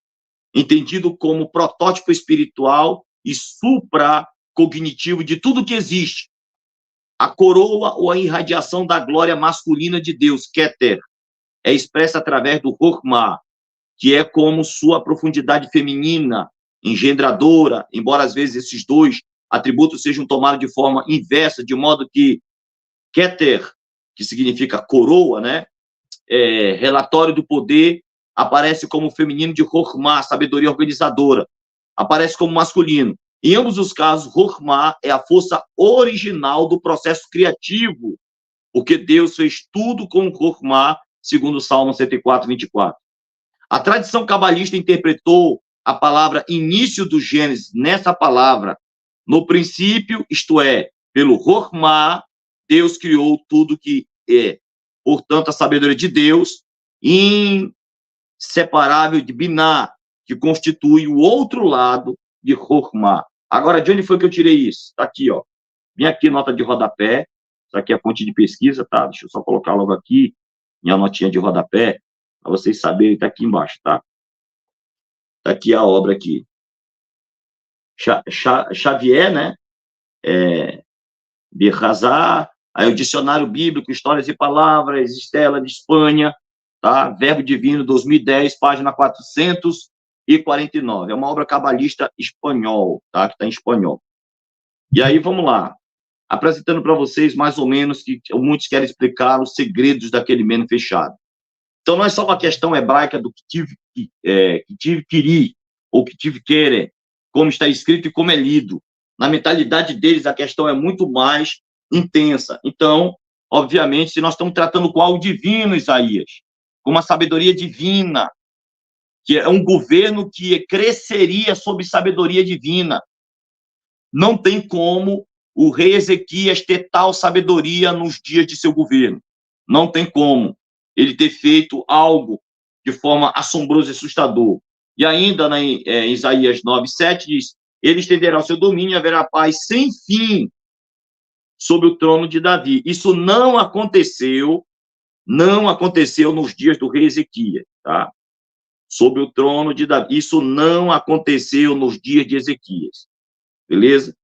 Speaker 2: entendido como protótipo espiritual e supracognitivo de tudo que existe. A coroa ou a irradiação da glória masculina de Deus, Keter, é expressa através do Chokhmah, que é como sua profundidade feminina, engendradora, embora às vezes esses dois atributos sejam tomados de forma inversa, de modo que Keter, que significa coroa, né? Relatório do poder, aparece como feminino de Chokhmah, sabedoria organizadora, aparece como masculino. Em ambos os casos, Chokhmah é a força original do processo criativo, porque Deus fez tudo com Chokhmah, segundo o Salmo 104, 24. A tradição cabalista interpretou a palavra início do Gênesis nessa palavra, no princípio, isto é, pelo Chokhmah, Deus criou tudo que é. Portanto, a sabedoria de Deus, inseparável de Binah, que constitui o outro lado de Chokhmah. Agora, de onde foi que eu tirei isso? Está aqui, ó. Vem aqui, nota de rodapé. Isso aqui é a fonte de pesquisa, tá? Deixa eu só colocar logo aqui minha notinha de rodapé, para vocês saberem, está aqui embaixo, tá? Está aqui a obra aqui. Xavier, né? Birrazar, aí o Dicionário Bíblico, Histórias e Palavras, Estela de Espanha, tá? Verbo Divino, 2010, página 449. É uma obra cabalista espanhol, tá? Que está em espanhol. E aí, vamos lá. Apresentando para vocês, mais ou menos, que muitos querem explicar os segredos daquele meno fechado. Então, não é só uma questão hebraica do que tive quiri, ou que tive querer, como está escrito e como é lido. Na mentalidade deles, a questão é muito mais intensa. Então, obviamente, se nós estamos tratando com algo divino, Isaías, com uma sabedoria divina, que é um governo que cresceria sob sabedoria divina, não tem como o rei Ezequias ter tal sabedoria nos dias de seu governo. Não tem como ele ter feito algo de forma assombrosa e assustadora. E ainda em Isaías 9:7 diz: ele estenderá o seu domínio e haverá paz sem fim sobre o trono de Davi. Isso não aconteceu nos dias do rei Ezequias, tá? Sobre o trono de Davi. Isso não aconteceu nos dias de Ezequias. Beleza?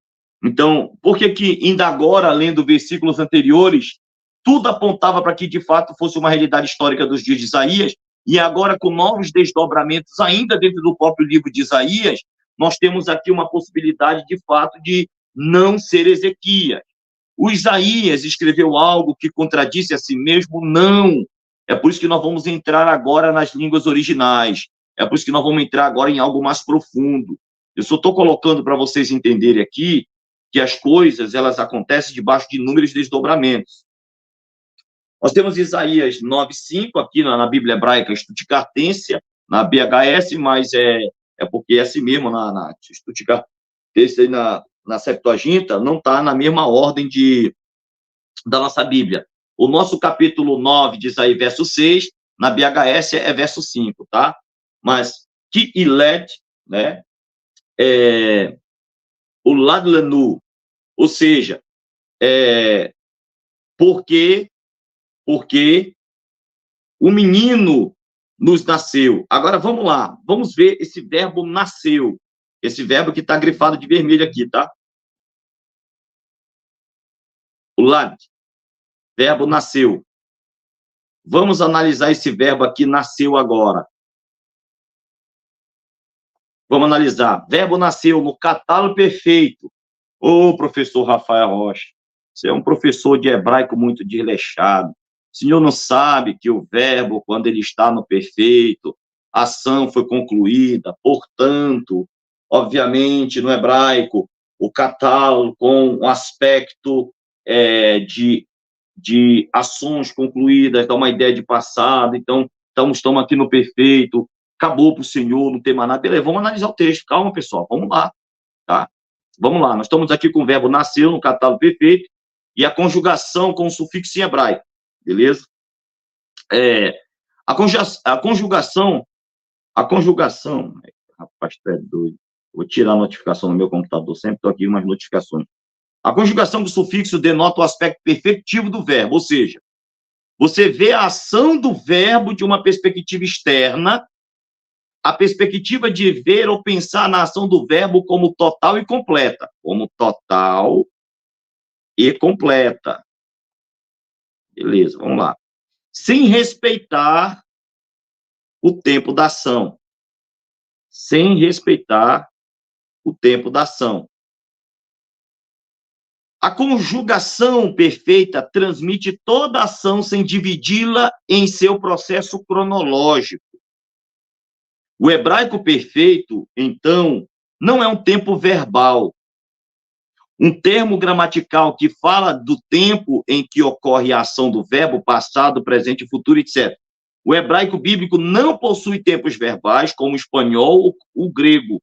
Speaker 2: Então, por que ainda agora, lendo versículos anteriores, tudo apontava para que, de fato, fosse uma realidade histórica dos dias de Isaías, e agora, com novos desdobramentos, ainda dentro do próprio livro de Isaías, nós temos aqui uma possibilidade, de fato, de não ser Ezequias. O Isaías escreveu algo que contradisse a si mesmo? Não. É por isso que nós vamos entrar agora nas línguas originais. É por isso que nós vamos entrar agora em algo mais profundo. Eu só estou colocando para vocês entenderem aqui que as coisas, elas acontecem debaixo de inúmeros desdobramentos. Nós temos Isaías 9:5 aqui na Bíblia Hebraica Stuttgartense, na BHS, mas é porque é assim mesmo, na Stuttgartense, na Septuaginta, não está na mesma ordem da nossa Bíblia. O nosso capítulo 9 diz aí verso 6, na BHS é verso 5, tá? Mas que ilet, né? O ladlanu, ou seja, porque o menino nos nasceu. Agora, vamos lá. Vamos ver esse verbo nasceu. Esse verbo que está grifado de vermelho aqui, tá? O lad. Verbo nasceu. Vamos analisar esse verbo aqui, nasceu agora. Vamos analisar. Verbo nasceu no catálogo perfeito. Ô, professor Rafael Rocha, você é um professor de hebraico muito desleixado. O senhor não sabe que o verbo, quando ele está no perfeito, a ação foi concluída, portanto, obviamente, no hebraico, o catálogo com um aspecto de ações concluídas, dá uma ideia de passado, então, estamos aqui no perfeito, acabou para o senhor, não tem mais nada. Beleza, vamos analisar o texto, calma, pessoal, vamos lá, tá? Vamos lá, nós estamos aqui com o verbo nasceu no catálogo perfeito e a conjugação com o sufixo em hebraico. Beleza? A conjugação, rapaz, tu é doido. Vou tirar a notificação no meu computador, sempre estou aqui com umas notificações. A conjugação do sufixo denota o aspecto perfectivo do verbo, ou seja, você vê a ação do verbo de uma perspectiva externa, a perspectiva de ver ou pensar na ação do verbo como total e completa. Como total e completa. Beleza, vamos lá. Sem respeitar o tempo da ação. Sem respeitar o tempo da ação. A conjugação perfeita transmite toda a ação sem dividi-la em seu processo cronológico. O hebraico perfeito, então, não é um tempo verbal. Um termo gramatical que fala do tempo em que ocorre a ação do verbo, passado, presente, futuro, etc. O hebraico bíblico não possui tempos verbais, como o espanhol ou o grego.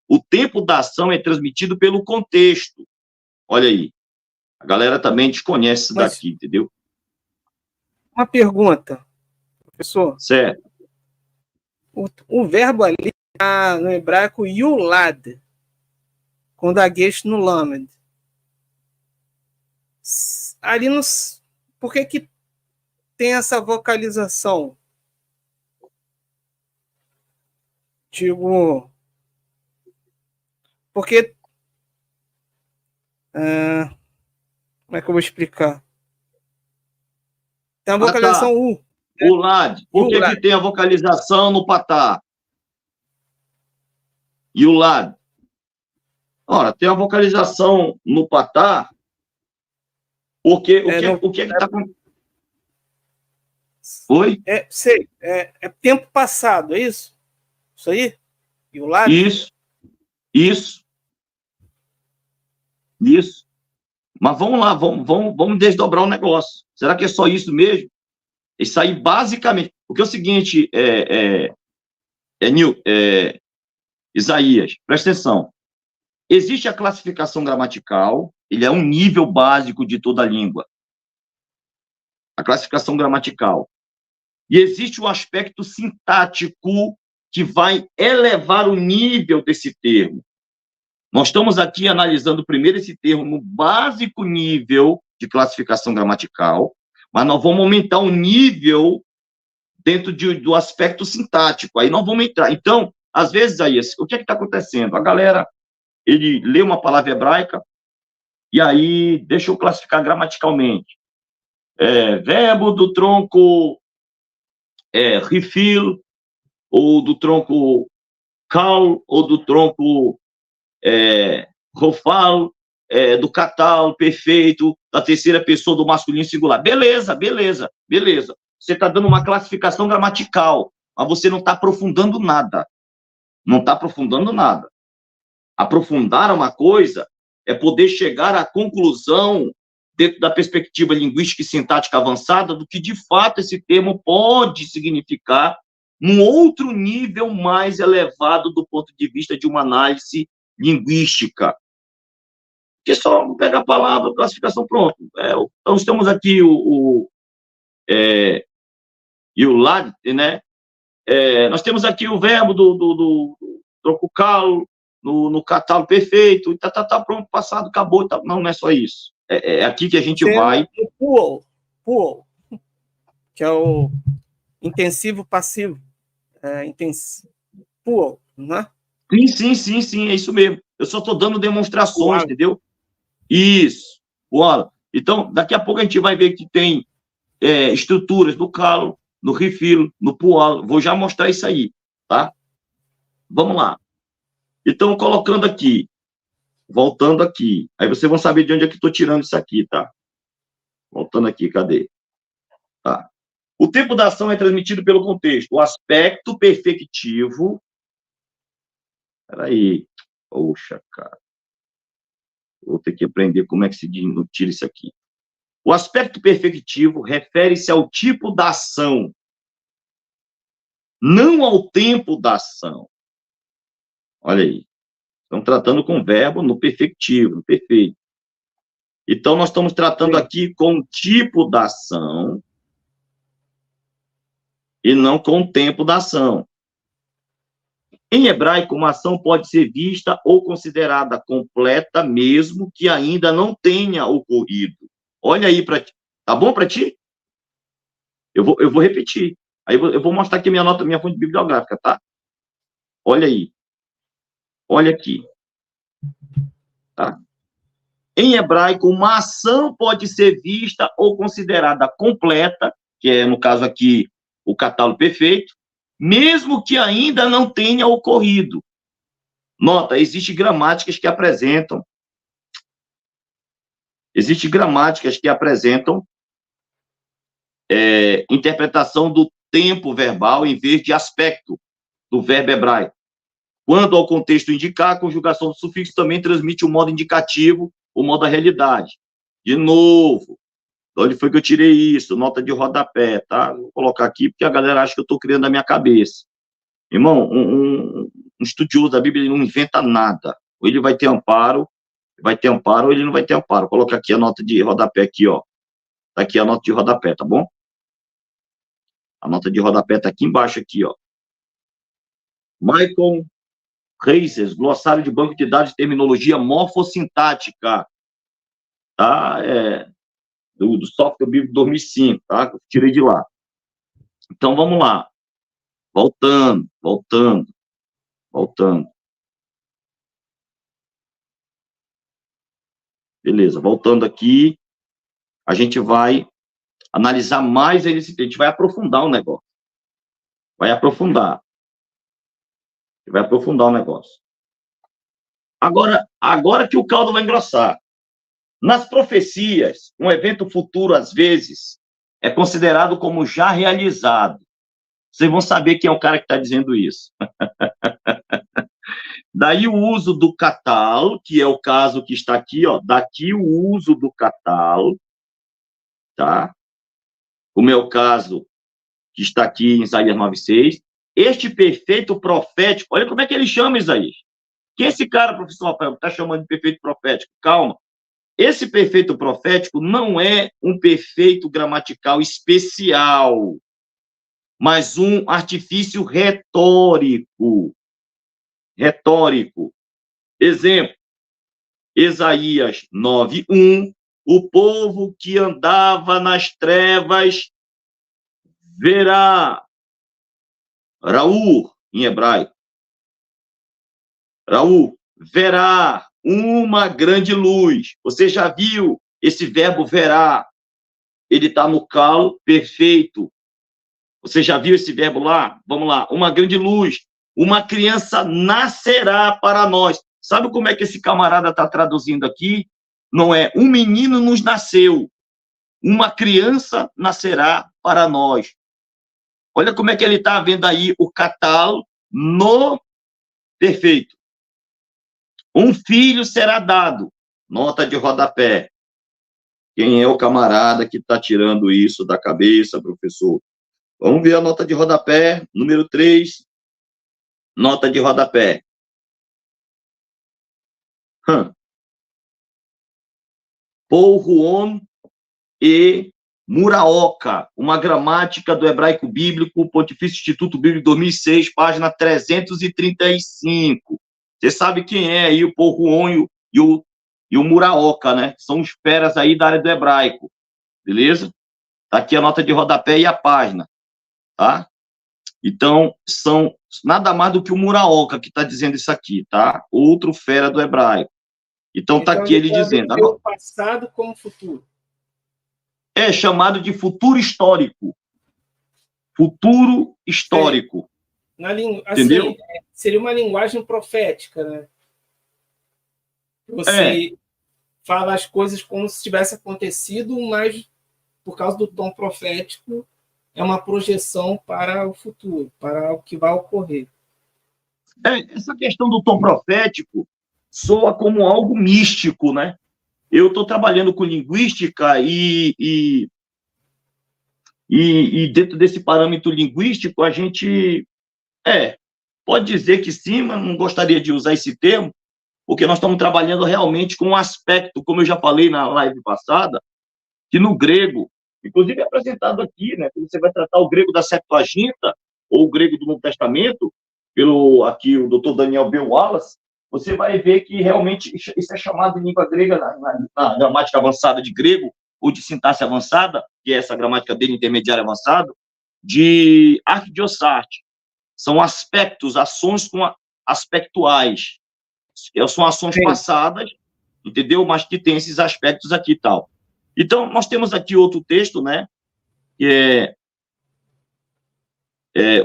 Speaker 2: O tempo da ação é transmitido pelo contexto. Olha aí. A galera também desconhece isso daqui, entendeu?
Speaker 1: Uma pergunta, professor.
Speaker 2: Certo.
Speaker 1: O verbo ali, no hebraico, yulad, com daguesto no lamed. Ali por que tem essa vocalização? Tipo, porque como é que eu vou explicar? Tem a vocalização U.
Speaker 2: Né? O lad. Por que tem a vocalização no patá? E o lad? Ora, tem a vocalização no patá, porque o que está acontecendo? Oi?
Speaker 1: Sei. É tempo passado, é isso? Isso aí? E o lado?
Speaker 2: Isso. Mas vamos lá, vamos desdobrar o negócio. Será que é só isso mesmo? Isso aí, basicamente... Porque é o seguinte, Isaías, presta atenção. Existe a classificação gramatical, ele é um nível básico de toda a língua. A classificação gramatical. E existe o aspecto sintático que vai elevar o nível desse termo. Nós estamos aqui analisando primeiro esse termo no básico nível de classificação gramatical, mas nós vamos aumentar o nível dentro do aspecto sintático. Aí nós vamos entrar. Então, às vezes, aí, o que está acontecendo? A galera, ele lê uma palavra hebraica e aí deixa eu classificar gramaticalmente. verbo do tronco refill, ou do tronco cal, ou do tronco rofal, do catal, perfeito, da terceira pessoa do masculino singular. Beleza. Você está dando uma classificação gramatical, mas você não está aprofundando nada. Aprofundar uma coisa é poder chegar à conclusão, dentro da perspectiva linguística e sintática avançada, do que, de fato, esse termo pode significar num outro nível mais elevado do ponto de vista de uma análise linguística. Que só pega a palavra, classificação, pronto. Então, temos aqui o lad, né? Nós temos aqui o verbo do tronco calo, no catálogo perfeito, e pronto, passado, acabou. Não é só isso. É aqui que a gente vai...
Speaker 1: Pull, que é o intensivo passivo. Pull, né?
Speaker 2: Sim, é isso mesmo. Eu só estou dando demonstrações, entendeu? Isso. Bora. Então, daqui a pouco a gente vai ver que tem estruturas no calo, no refill, no pual. Vou já mostrar isso aí, tá? Vamos lá. Então, colocando aqui, voltando aqui. Aí vocês vão saber de onde é que estou tirando isso aqui, tá? Voltando aqui, cadê? Tá. O tempo da ação é transmitido pelo contexto. O aspecto perfectivo... Peraí. Poxa, cara. Vou ter que aprender como é que se tira isso aqui. O aspecto perfectivo refere-se ao tipo da ação, não ao tempo da ação. Olha aí. Estamos tratando com o verbo no perfectivo, no perfeito. Então, nós estamos tratando aqui com o tipo da ação e não com o tempo da ação. Em hebraico, uma ação pode ser vista ou considerada completa, mesmo que ainda não tenha ocorrido. Olha aí para ti. Tá bom para ti? Eu vou repetir. Aí eu vou mostrar aqui minha fonte bibliográfica, tá? Olha aí. Olha aqui. Tá? Em hebraico, uma ação pode ser vista ou considerada completa, que é, no caso aqui, o catálogo perfeito, mesmo que ainda não tenha ocorrido. Nota, existem gramáticas que apresentam interpretação do tempo verbal em vez de aspecto do verbo hebraico. Quando ao contexto indicar, a conjugação do sufixo também transmite o modo indicativo, o modo da realidade. De novo, de onde foi que eu tirei isso? Nota de rodapé, tá? Vou colocar aqui porque a galera acha que eu estou criando na minha cabeça. Irmão, um estudioso da Bíblia, ele não inventa nada. Ou ele vai ter amparo, ou ele não vai ter amparo. Vou colocar aqui a nota de rodapé aqui, ó. Tá aqui a nota de rodapé, tá bom? A nota de rodapé tá aqui embaixo, aqui, ó. Michael Reisers, glossário de banco de dados de terminologia morfossintática, tá? Do software bíblico 2005, tá? Eu tirei de lá. Então, vamos lá. Voltando. Beleza, voltando aqui, a gente vai analisar mais, a gente vai aprofundar o negócio. Vai aprofundar o negócio. Agora que o caldo vai engrossar. Nas profecias, um evento futuro, às vezes, é considerado como já realizado. Vocês vão saber quem é o cara que está dizendo isso. Daí o uso do catálogo, que é o caso que está aqui, ó. Daqui o uso do catálogo, tá? Como é o caso que está aqui em Isaías 9:6. Este perfeito profético, olha como é que ele chama Isaías. Que esse cara, professor Rafael, está chamando de perfeito profético? Calma. Esse perfeito profético não é um perfeito gramatical especial, mas um artifício retórico. Exemplo, Isaías 9:1, o povo que andava nas trevas verá, Raur, em hebraico, Raur, verá uma grande luz. Você já viu esse verbo verá ele está no calo perfeito. Você já viu esse verbo lá? Vamos lá. Uma grande luz. Uma criança nascerá para nós. Sabe como é que esse camarada está traduzindo aqui? Não é um menino nos nasceu. Uma criança nascerá para nós. Olha como é que ele está vendo aí o catálogo no perfeito. Um filho será dado. Nota de rodapé. Quem é o camarada que está tirando isso da cabeça, professor? Vamos ver a nota de rodapé, número 3. Nota de rodapé. Paul Ruon e Muraoka, uma gramática do hebraico bíblico, Pontifício Instituto Bíblico 2006, página 335. Você sabe quem é aí o Paul Ruon e o Muraoka, né? São os feras aí da área do hebraico, beleza? Tá aqui a nota de rodapé e a página, tá? Então, são nada mais do que o Muraoka que está dizendo isso aqui, tá? Outro fera do hebraico. Então, tá aqui ele dizendo...
Speaker 1: O passado como futuro.
Speaker 2: É chamado de futuro histórico. Futuro histórico.
Speaker 1: Entendeu? Assim, seria uma linguagem profética, né? Você fala as coisas como se tivesse acontecido, mas por causa do tom profético, é uma projeção para o futuro, para o que vai ocorrer.
Speaker 2: Essa questão do tom profético soa como algo místico, né? Eu estou trabalhando com linguística e dentro desse parâmetro linguístico, a gente pode dizer que sim, mas não gostaria de usar esse termo, porque nós estamos trabalhando realmente com um aspecto, como eu já falei na live passada, que no grego, inclusive é apresentado aqui, né? Quando você vai tratar o grego da Septuaginta, ou o grego do Novo Testamento, pelo aqui o Dr. Daniel B. Wallace, você vai ver que realmente isso é chamado em língua grega, na gramática avançada de grego, ou de sintaxe avançada, que é essa gramática dele intermediária avançada, de arquidiosarte. São aspectos, ações aspectuais. São ações passadas, entendeu? Mas que tem esses aspectos aqui e tal. Então, nós temos aqui outro texto, né? Que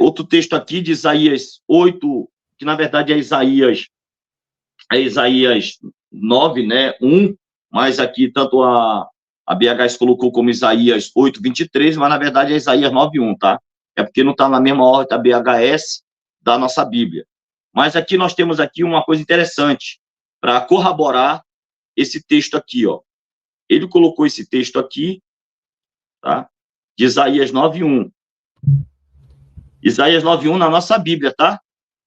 Speaker 2: outro texto aqui de Isaías 8, que na verdade é Isaías 9, né? 1, mas aqui tanto a BHS colocou como Isaías 8, 23, mas na verdade é Isaías 9, 1, tá? É porque não está na mesma ordem da BHS da nossa Bíblia. Mas aqui nós temos aqui uma coisa interessante para corroborar esse texto aqui, ó. Ele colocou esse texto aqui, tá? De Isaías 9:1. Isaías 9:1 na nossa Bíblia, tá?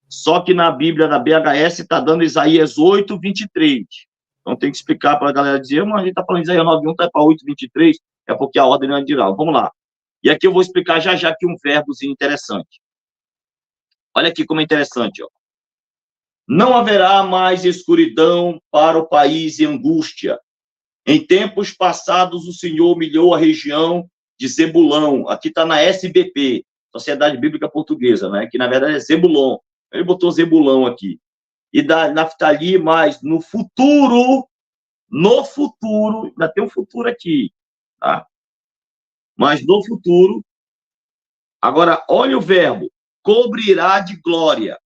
Speaker 2: Só que na Bíblia da BHS está dando Isaías 8:23. Então tem que explicar para a galera dizer, mas a gente está falando de Isaías 9:1, tá para 8:23, é porque a ordem não é geral. Vamos lá. E aqui eu vou explicar já aqui um verbozinho interessante. Olha aqui como é interessante, ó. Não haverá mais escuridão para o país e angústia. Em tempos passados, o Senhor humilhou a região de Zebulão. Aqui está na SBP, Sociedade Bíblica Portuguesa, né? Que na verdade é Zebulon. Ele botou Zebulão aqui. E da Naftali, mas no futuro, ainda tem um futuro aqui, tá? Mas no futuro, agora olha o verbo, cobrirá de glória.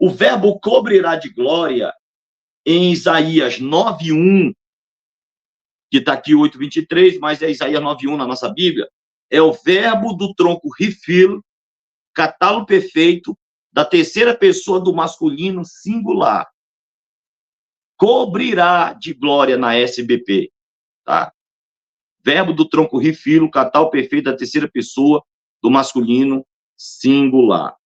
Speaker 2: O verbo cobrirá de glória, em Isaías 9:1, que está aqui 8:23, mas é Isaías 9:1 na nossa Bíblia, é o verbo do tronco rifil, catálogo perfeito, da terceira pessoa do masculino singular. Cobrirá de glória na SBP, tá? Verbo do tronco rifilo, catálogo perfeito da terceira pessoa do masculino singular.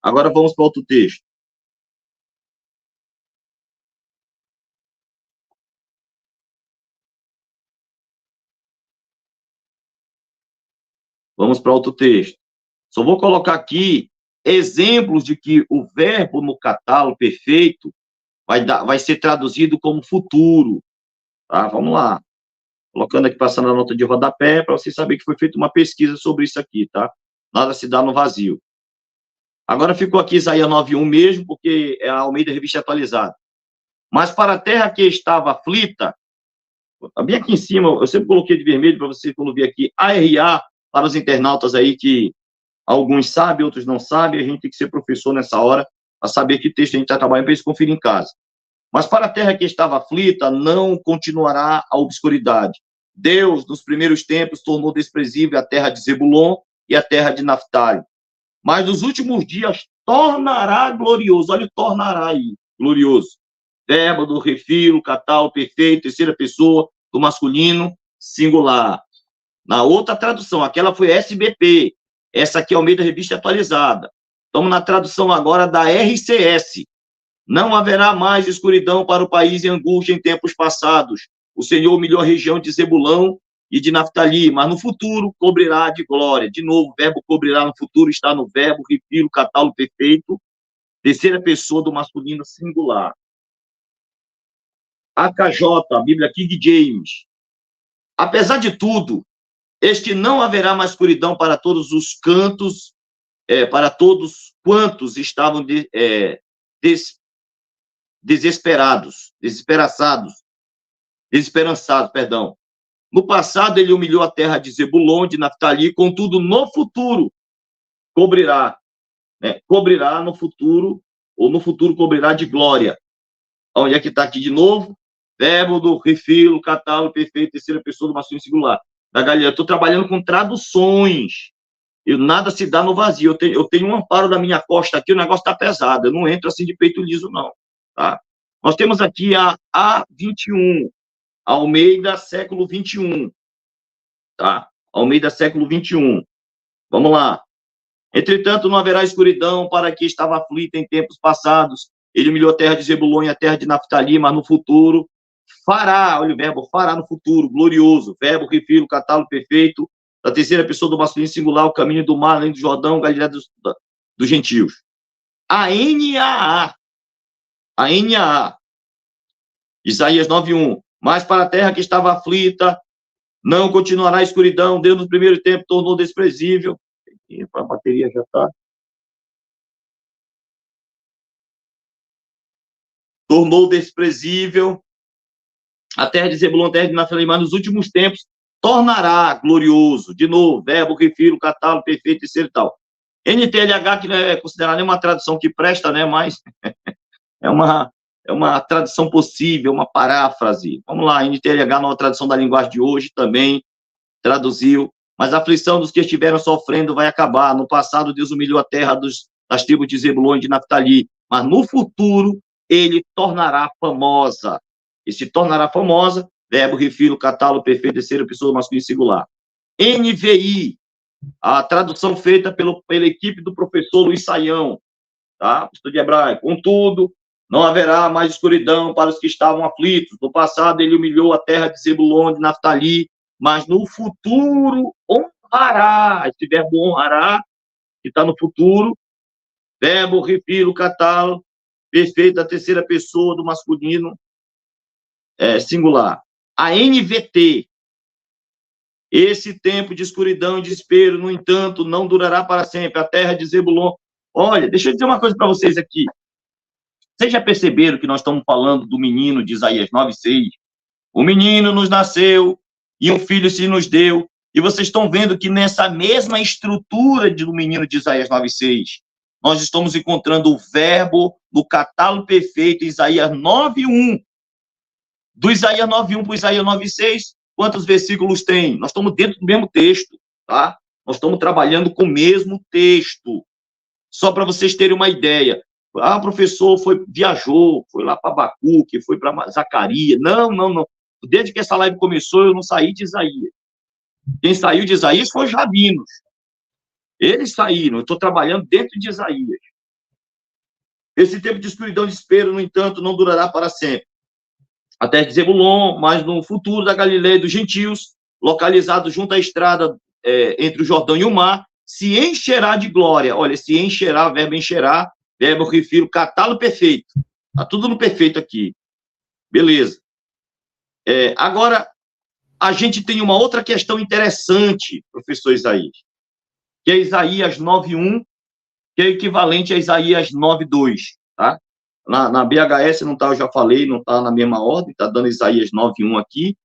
Speaker 2: Agora vamos para outro texto. Vamos para outro texto. Só vou colocar aqui exemplos de que o verbo no catálogo perfeito vai ser traduzido como futuro. Tá? Vamos lá. Colocando aqui, passando a nota de rodapé, para vocês saberem que foi feita uma pesquisa sobre isso aqui, tá? Nada se dá no vazio. Agora ficou aqui Isaías 9:1 mesmo, porque é a Almeida Revista Atualizada. Mas para a terra que estava aflita, bem aqui em cima, eu sempre coloquei de vermelho para você, quando vir aqui, ARA, para os internautas aí que alguns sabem, outros não sabem, a gente tem que ser professor nessa hora, para saber que texto a gente está trabalhando, para eles conferir em casa. Mas para a terra que estava aflita, não continuará a obscuridade. Deus, nos primeiros tempos, tornou desprezível a terra de Zebulon e a terra de Naftali. Mas nos últimos dias, tornará glorioso. Olha o tornará aí, glorioso. Verbo do refiro, catal, perfeito, terceira pessoa, do masculino, singular. Na outra tradução, aquela foi SBP. Essa aqui é Almeida Revista Atualizada. Estamos na tradução agora da RCS. Não haverá mais escuridão para o país e angústia em tempos passados. O Senhor humilhou a região de Zebulão e de Naftali, mas no futuro cobrirá de glória. De novo, o verbo cobrirá no futuro está no verbo, refiro, catálogo perfeito, terceira pessoa do masculino singular. AKJ, a Bíblia King James. Apesar de tudo, este não haverá mais escuridão para todos os cantos, para todos quantos estavam desesperançados. No passado, ele humilhou a terra de Zebulon, de Naftali, contudo, no futuro, cobrirá. Cobrirá no futuro, ou no futuro cobrirá de glória. Onde é que está aqui de novo? Verbo do refilo, catálogo perfeito, terceira pessoa do masculino singular. Da Galileia, estou trabalhando com traduções. E nada se dá no vazio. Eu tenho um amparo da minha costa aqui, o negócio está pesado. Eu não entro assim de peito liso, não. Tá? Nós temos aqui a A21, Almeida, século 21. Tá? Almeida, século 21. Vamos lá. Entretanto, não haverá escuridão para que estava aflita em tempos passados. Ele humilhou a terra de Zebulon e a terra de Naftali, mas no futuro fará, olha o verbo, fará no futuro, glorioso. Verbo, refiro, catálogo perfeito, da terceira pessoa do masculino singular, o caminho do mar, além do Jordão, Galileia dos gentios. A NAA. Isaías 9:1. Mas para a terra que estava aflita, não continuará a escuridão. Deus, no primeiro tempo, tornou desprezível. A bateria já está. Tornou desprezível a terra de Zebulon, a terra de Naftali, mas nos últimos tempos tornará glorioso. De novo, verbo, refiro, catálogo, perfeito, terceiro e tal. NTLH, que não é considerada nenhuma tradução que presta, né? Mas é uma tradução possível, uma paráfrase. Vamos lá, NTLH, nova tradução da linguagem de hoje, também traduziu. Mas a aflição dos que estiveram sofrendo vai acabar. No passado, Deus humilhou a terra das tribos de Zebulon e de Naftali, mas no futuro, ele tornará famosa. E se tornará famosa, verbo, refiro, catálogo perfeito, terceira pessoa masculino singular. NVI, a tradução feita pela equipe do professor Luiz Saião, tá? Estudo de hebraico. Contudo, não haverá mais escuridão para os que estavam aflitos. No passado, ele humilhou a terra de Zebulon, de Naftali, mas no futuro honrará. Esse verbo honrará, que está no futuro, verbo, refiro, catálogo perfeito, da terceira pessoa do masculino singular. A NVT. Esse tempo de escuridão e desespero, no entanto, não durará para sempre. A terra de Zebulon. Olha, deixa eu dizer uma coisa para vocês aqui. Vocês já perceberam que nós estamos falando do menino de Isaías 9:6? O menino nos nasceu e um filho se nos deu. E vocês estão vendo que nessa mesma estrutura do menino de Isaías 9:6, nós estamos encontrando o verbo no catálogo perfeito, Isaías 9:1. Do Isaías 9:1 para o Isaías 9:6, quantos versículos tem? Nós estamos dentro do mesmo texto, tá? Nós estamos trabalhando com o mesmo texto. Só para vocês terem uma ideia. Ah, o professor viajou, foi lá para Abacuque, foi para Zacarias. Não. Desde que essa live começou, eu não saí de Isaías. Quem saiu de Isaías foi os rabinos. Eles saíram, eu estou trabalhando dentro de Isaías. Esse tempo de escuridão e desespero, no entanto, não durará para sempre. A terra de Zebulon, mas no futuro da Galileia dos gentios, localizado junto à estrada entre o Jordão e o mar, se encherá de glória. Olha, se encherá, verbo encherá, verbo refiro, catálogo perfeito. Está tudo no perfeito aqui. Beleza. Agora, a gente tem uma outra questão interessante, professor Isaías, que é Isaías 9:1, que é equivalente a Isaías 9:2, tá? Na BHS não está, eu já falei, não está na mesma ordem, está dando Isaías 9:1 aqui,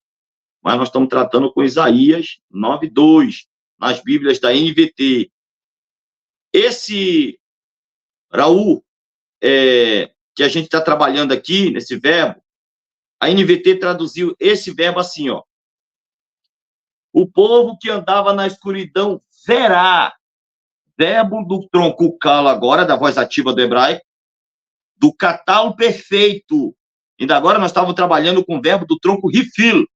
Speaker 2: mas nós estamos tratando com Isaías 9:2, nas Bíblias da NVT. Esse, Raul, que a gente está trabalhando aqui, nesse verbo, a NVT traduziu esse verbo assim, ó. O povo que andava na escuridão verá. Verbo do tronco calo agora, da voz ativa do hebraico, do catálogo perfeito. Ainda agora nós estávamos trabalhando com o verbo do tronco rifil.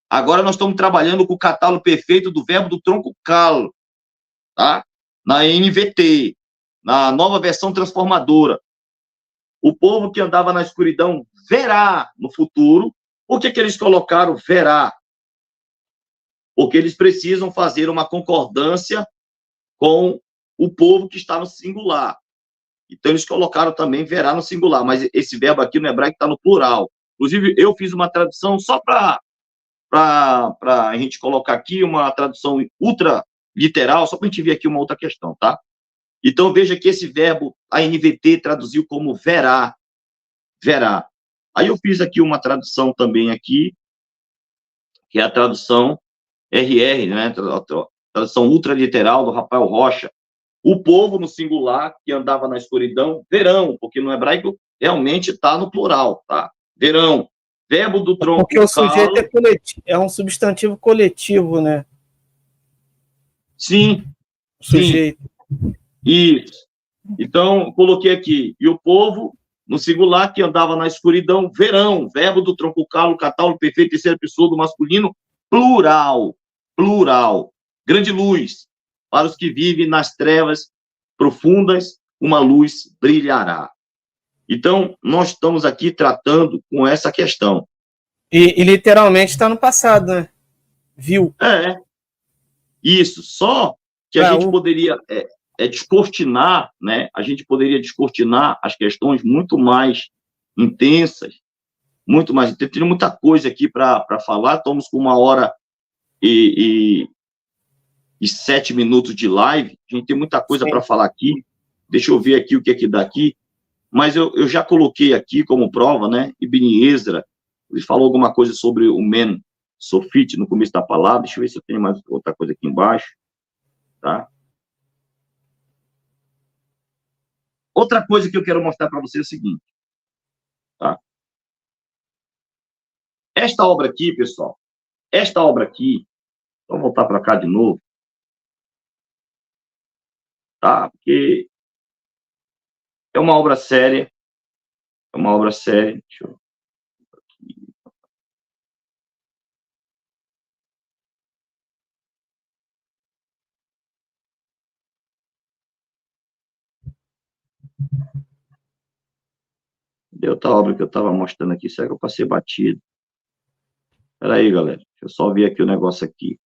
Speaker 2: Agora nós estamos trabalhando com o catálogo perfeito do verbo do tronco calo, tá? Na NVT, na nova versão transformadora. O povo que andava na escuridão verá no futuro. Por que eles colocaram verá? Porque eles precisam fazer uma concordância com o povo que está no singular. Então, eles colocaram também verá no singular, mas esse verbo aqui no hebraico está no plural. Inclusive, eu fiz uma tradução só para a gente colocar aqui, uma tradução ultra literal, só para a gente ver aqui uma outra questão, tá? Então, veja que esse verbo, a NVT traduziu como verá, verá. Aí eu fiz aqui uma tradução também aqui, que é a tradução RR, né? A tradução ultraliteral do Rafael Rocha. O povo, no singular, que andava na escuridão, verão, porque no hebraico realmente está no plural, tá? Verão. Verbo do tronco
Speaker 1: porque o sujeito é coletivo, é um substantivo coletivo, né?
Speaker 2: Sim.
Speaker 1: Sujeito.
Speaker 2: Sim. Isso. Então, coloquei aqui, e o povo, no singular, que andava na escuridão, verão, verbo do tronco calo, catálogo perfeito, terceira pessoa do masculino, plural, plural, grande luz, para os que vivem nas trevas profundas, uma luz brilhará. Então, nós estamos aqui tratando com essa questão.
Speaker 1: E literalmente está no passado, né? Viu?
Speaker 2: Isso, só que a gente poderia descortinar, né? A gente poderia descortinar as questões muito mais intensas, muito mais. Tem muita coisa aqui para falar. Estamos com 1h e 7 minutos de live. A gente tem muita coisa para falar aqui. Deixa eu ver aqui o que é que dá aqui. Mas eu já coloquei aqui como prova, né? Ibn Ezra, ele falou alguma coisa sobre o men sofit no começo da palavra. Deixa eu ver se eu tenho mais outra coisa aqui embaixo. Tá? Outra coisa que eu quero mostrar para você é o seguinte. Tá? Esta obra aqui, pessoal, esta obra aqui, vou voltar para cá de novo, tá? Porque é uma obra séria, deixa eu... Deu outra obra que eu estava mostrando aqui, será que eu passei batido? Espera aí, galera, deixa eu só ver aqui o negócio aqui.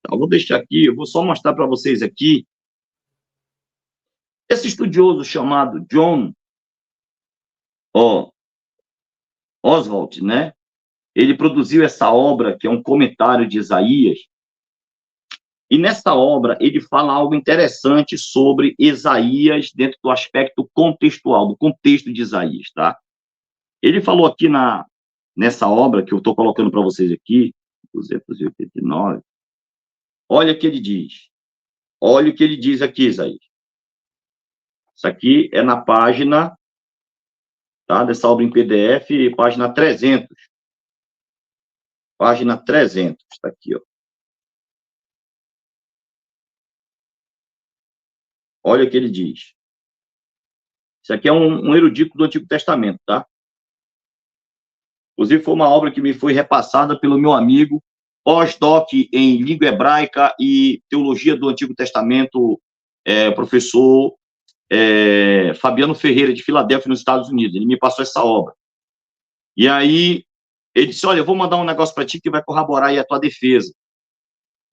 Speaker 2: Eu vou deixar aqui, eu vou só mostrar para vocês aqui. Esse estudioso chamado John Oswald, né? Ele produziu essa obra, que é um comentário de Isaías, e nessa obra ele fala algo interessante sobre Isaías dentro do aspecto contextual, do contexto de Isaías, tá? Ele falou aqui nessa obra, que eu estou colocando para vocês aqui, 289, olha o que ele diz. Olha o que ele diz aqui, Isaías. Isso aqui é na página, tá, dessa obra em PDF, página 300. Página 300, está aqui, ó. Olha o que ele diz. Isso aqui é um erudito do Antigo Testamento, tá? Inclusive, foi uma obra que me foi repassada pelo meu amigo, pós-doc em língua hebraica e teologia do Antigo Testamento, professor Fabiano Ferreira, de Filadélfia, nos Estados Unidos. Ele me passou essa obra. E aí, ele disse, olha, eu vou mandar um negócio para ti que vai corroborar aí a tua defesa.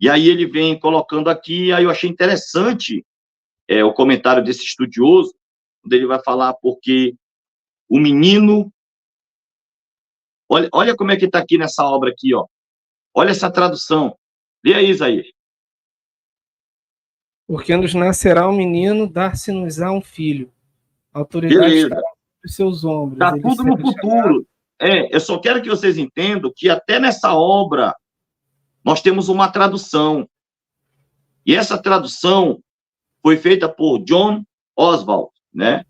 Speaker 2: E aí ele vem colocando aqui, aí eu achei interessante o comentário desse estudioso, onde ele vai falar porque o menino... Olha como é que está aqui nessa obra aqui, ó. Olha essa tradução. Lê aí, Isaías.
Speaker 1: Porque nos nascerá um menino, dar-se-nos-á um filho. A autoridade
Speaker 2: Beleza.
Speaker 1: estará sobre seus ombros.
Speaker 2: Está
Speaker 1: Ele
Speaker 2: tudo no
Speaker 1: será
Speaker 2: futuro. Eu só quero que vocês entendam que até nessa obra nós temos uma tradução. E essa tradução foi feita por John Oswald, né?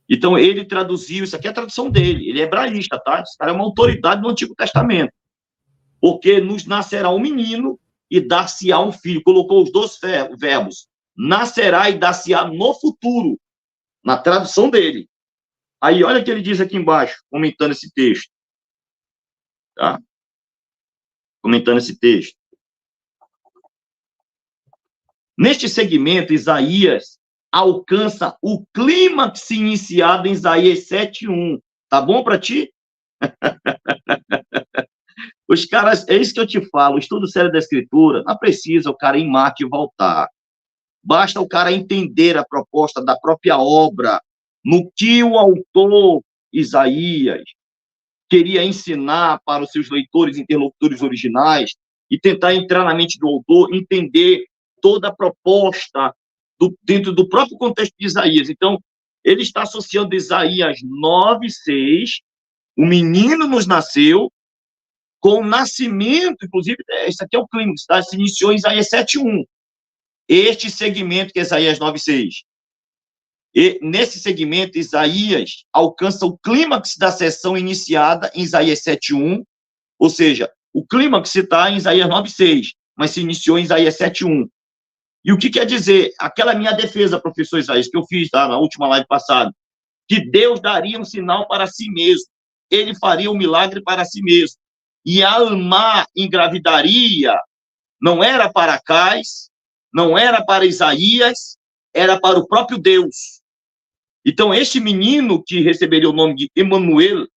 Speaker 2: Então, ele traduziu, isso aqui é a tradução dele, ele é hebraísta, tá? Esse cara é uma autoridade no Antigo Testamento. Porque nos nascerá um menino e dar-se-á um filho. Colocou os dois verbos, nascerá e dar-se-á no futuro, na tradução dele. Aí, olha o que ele diz aqui embaixo, comentando esse texto. Tá? Comentando esse texto. Neste segmento, Isaías alcança o clímax iniciado em Isaías 7:1. Tá bom para ti? Os caras, é isso que eu te falo, o estudo sério da Escritura, não precisa o cara ir em Marte e voltar. Basta o cara entender a proposta da própria obra, no que o autor Isaías queria ensinar para os seus leitores, interlocutores originais, e tentar entrar na mente do autor, entender toda a proposta dentro do próprio contexto de Isaías. Então, ele está associando Isaías 9:6, o menino nos nasceu, com o nascimento, inclusive, isso aqui é o clímax, tá? Se iniciou em Isaías 7:1. Este segmento que é Isaías 9:6. E nesse segmento, Isaías alcança o clímax da sessão iniciada em Isaías 7:1, ou seja, o clímax está em Isaías 9:6, mas se iniciou em Isaías 7:1. E o que quer dizer? Aquela minha defesa, professor Isaías, que eu fiz na última live passada, que Deus daria um sinal para si mesmo, ele faria um milagre para si mesmo. E Alma engravidaria, não era para Acais, não era para Isaías, era para o próprio Deus. Então, este menino que receberia o nome de Emanuel,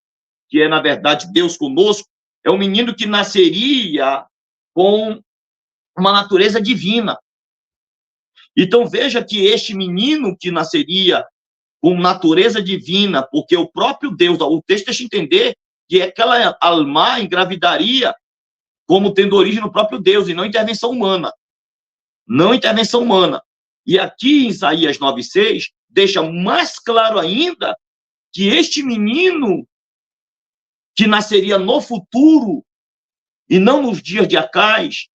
Speaker 2: que é, na verdade, Deus conosco, é um menino que nasceria com uma natureza divina. Então, veja que este menino que nasceria com natureza divina, porque o próprio Deus, o texto deixa entender que aquela Alma engravidaria como tendo origem no próprio Deus, e não intervenção humana. Não intervenção humana. E aqui em Isaías 9:6, deixa mais claro ainda que este menino que nasceria no futuro, e não nos dias de Acais,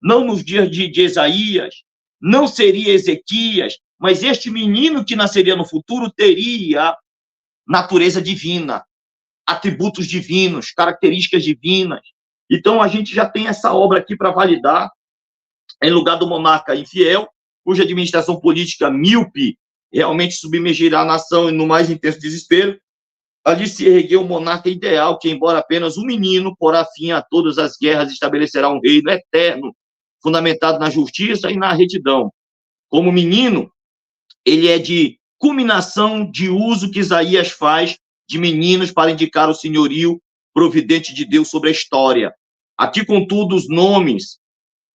Speaker 2: não nos dias de Isaías, não seria Ezequias, mas este menino que nasceria no futuro teria natureza divina, atributos divinos, características divinas. Então, a gente já tem essa obra aqui para validar, em lugar do monarca infiel, cuja administração política míope realmente submergirá a nação no mais intenso desespero. Ali se ergueu o monarca ideal, que, embora apenas um menino, porá fim a todas as guerras e estabelecerá um reino eterno, fundamentado na justiça e na retidão. Como menino, ele é de culminação de uso que Isaías faz de meninos para indicar o senhorio providente de Deus sobre a história. Aqui, contudo, os nomes